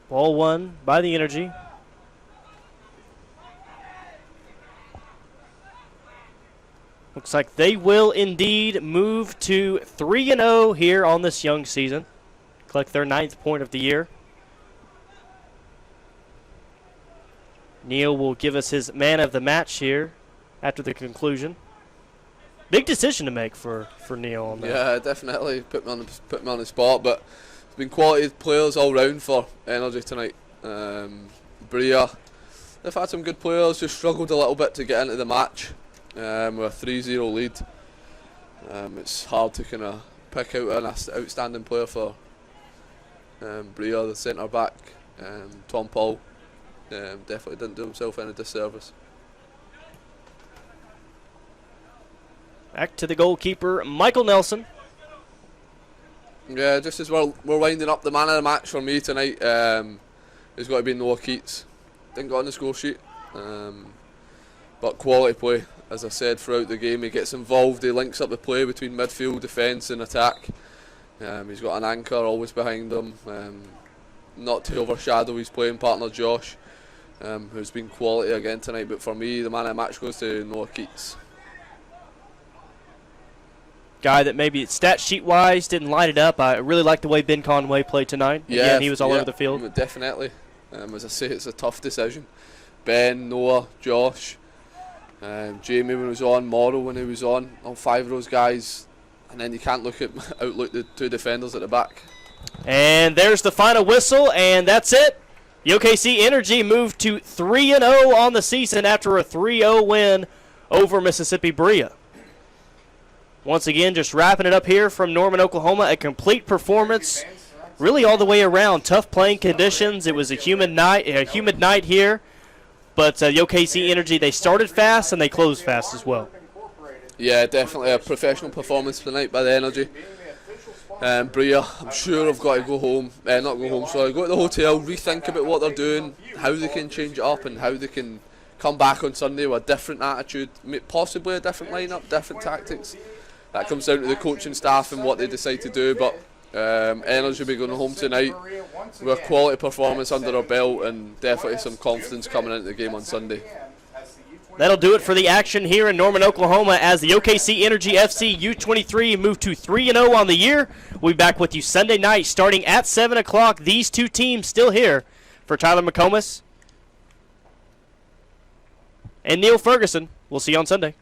Ball won by the Energy. Looks like they will indeed move to 3-0 here on this young season. Collect their 9th point of the year. Neil will give us his man of the match here after the conclusion. Big decision to make for Neil on that. Yeah, definitely put me on the spot, but it's been quality players all round for Energy tonight. Brilla, they've had some good players, just struggled a little bit to get into the match. With a 3-0 lead, it's hard to kind of pick out an outstanding player for Brilla, the centre back. Tom Paul definitely didn't do himself any disservice. Back to the goalkeeper, Michael Nelson. Yeah, just as we're winding up, the man of the match for me tonight has got to be Noah Keats. Didn't get on the score sheet, but quality play. As I said, throughout the game, he gets involved, he links up the play between midfield, defence and attack. He's got an anchor always behind him, not to overshadow his playing partner Josh, who's been quality again tonight. But for me, the man of the match goes to Noah Keats. Guy that maybe stat sheet wise didn't light it up. I really like the way Ben Conway played tonight. Again, he was all over the field. Definitely. As I say, it's a tough decision. Ben, Noah, Josh, Jamie when he was on, Morrow when he was on, all 5 of those guys, and then you can't outlook the 2 defenders at the back. And there's the final whistle, and that's it. The OKC Energy moved to 3-0 on the season after a 3-0 win over Mississippi Brilla. Once again, just wrapping it up here from Norman, Oklahoma, a complete performance, really all the way around. Tough playing conditions. It was a humid night here. But the OKC Energy, they started fast and they closed fast as well. Yeah, definitely a professional performance tonight by the Energy. Brilla, I'm sure have got to go home, go to the hotel, rethink about what they're doing, how they can change it up and how they can come back on Sunday with a different attitude, possibly a different lineup, different tactics. That comes down to the coaching staff and what they decide to do, but Energy will be going home tonight with a quality performance under their belt and definitely some confidence coming into the game on Sunday. That'll do it for the action here in Norman, Oklahoma as the OKC Energy FC U23 move to 3-0 on the year. We'll be back with you Sunday night starting at 7 o'clock. These 2 teams still here for Tyler McComas and Neil Ferguson. We'll see you on Sunday.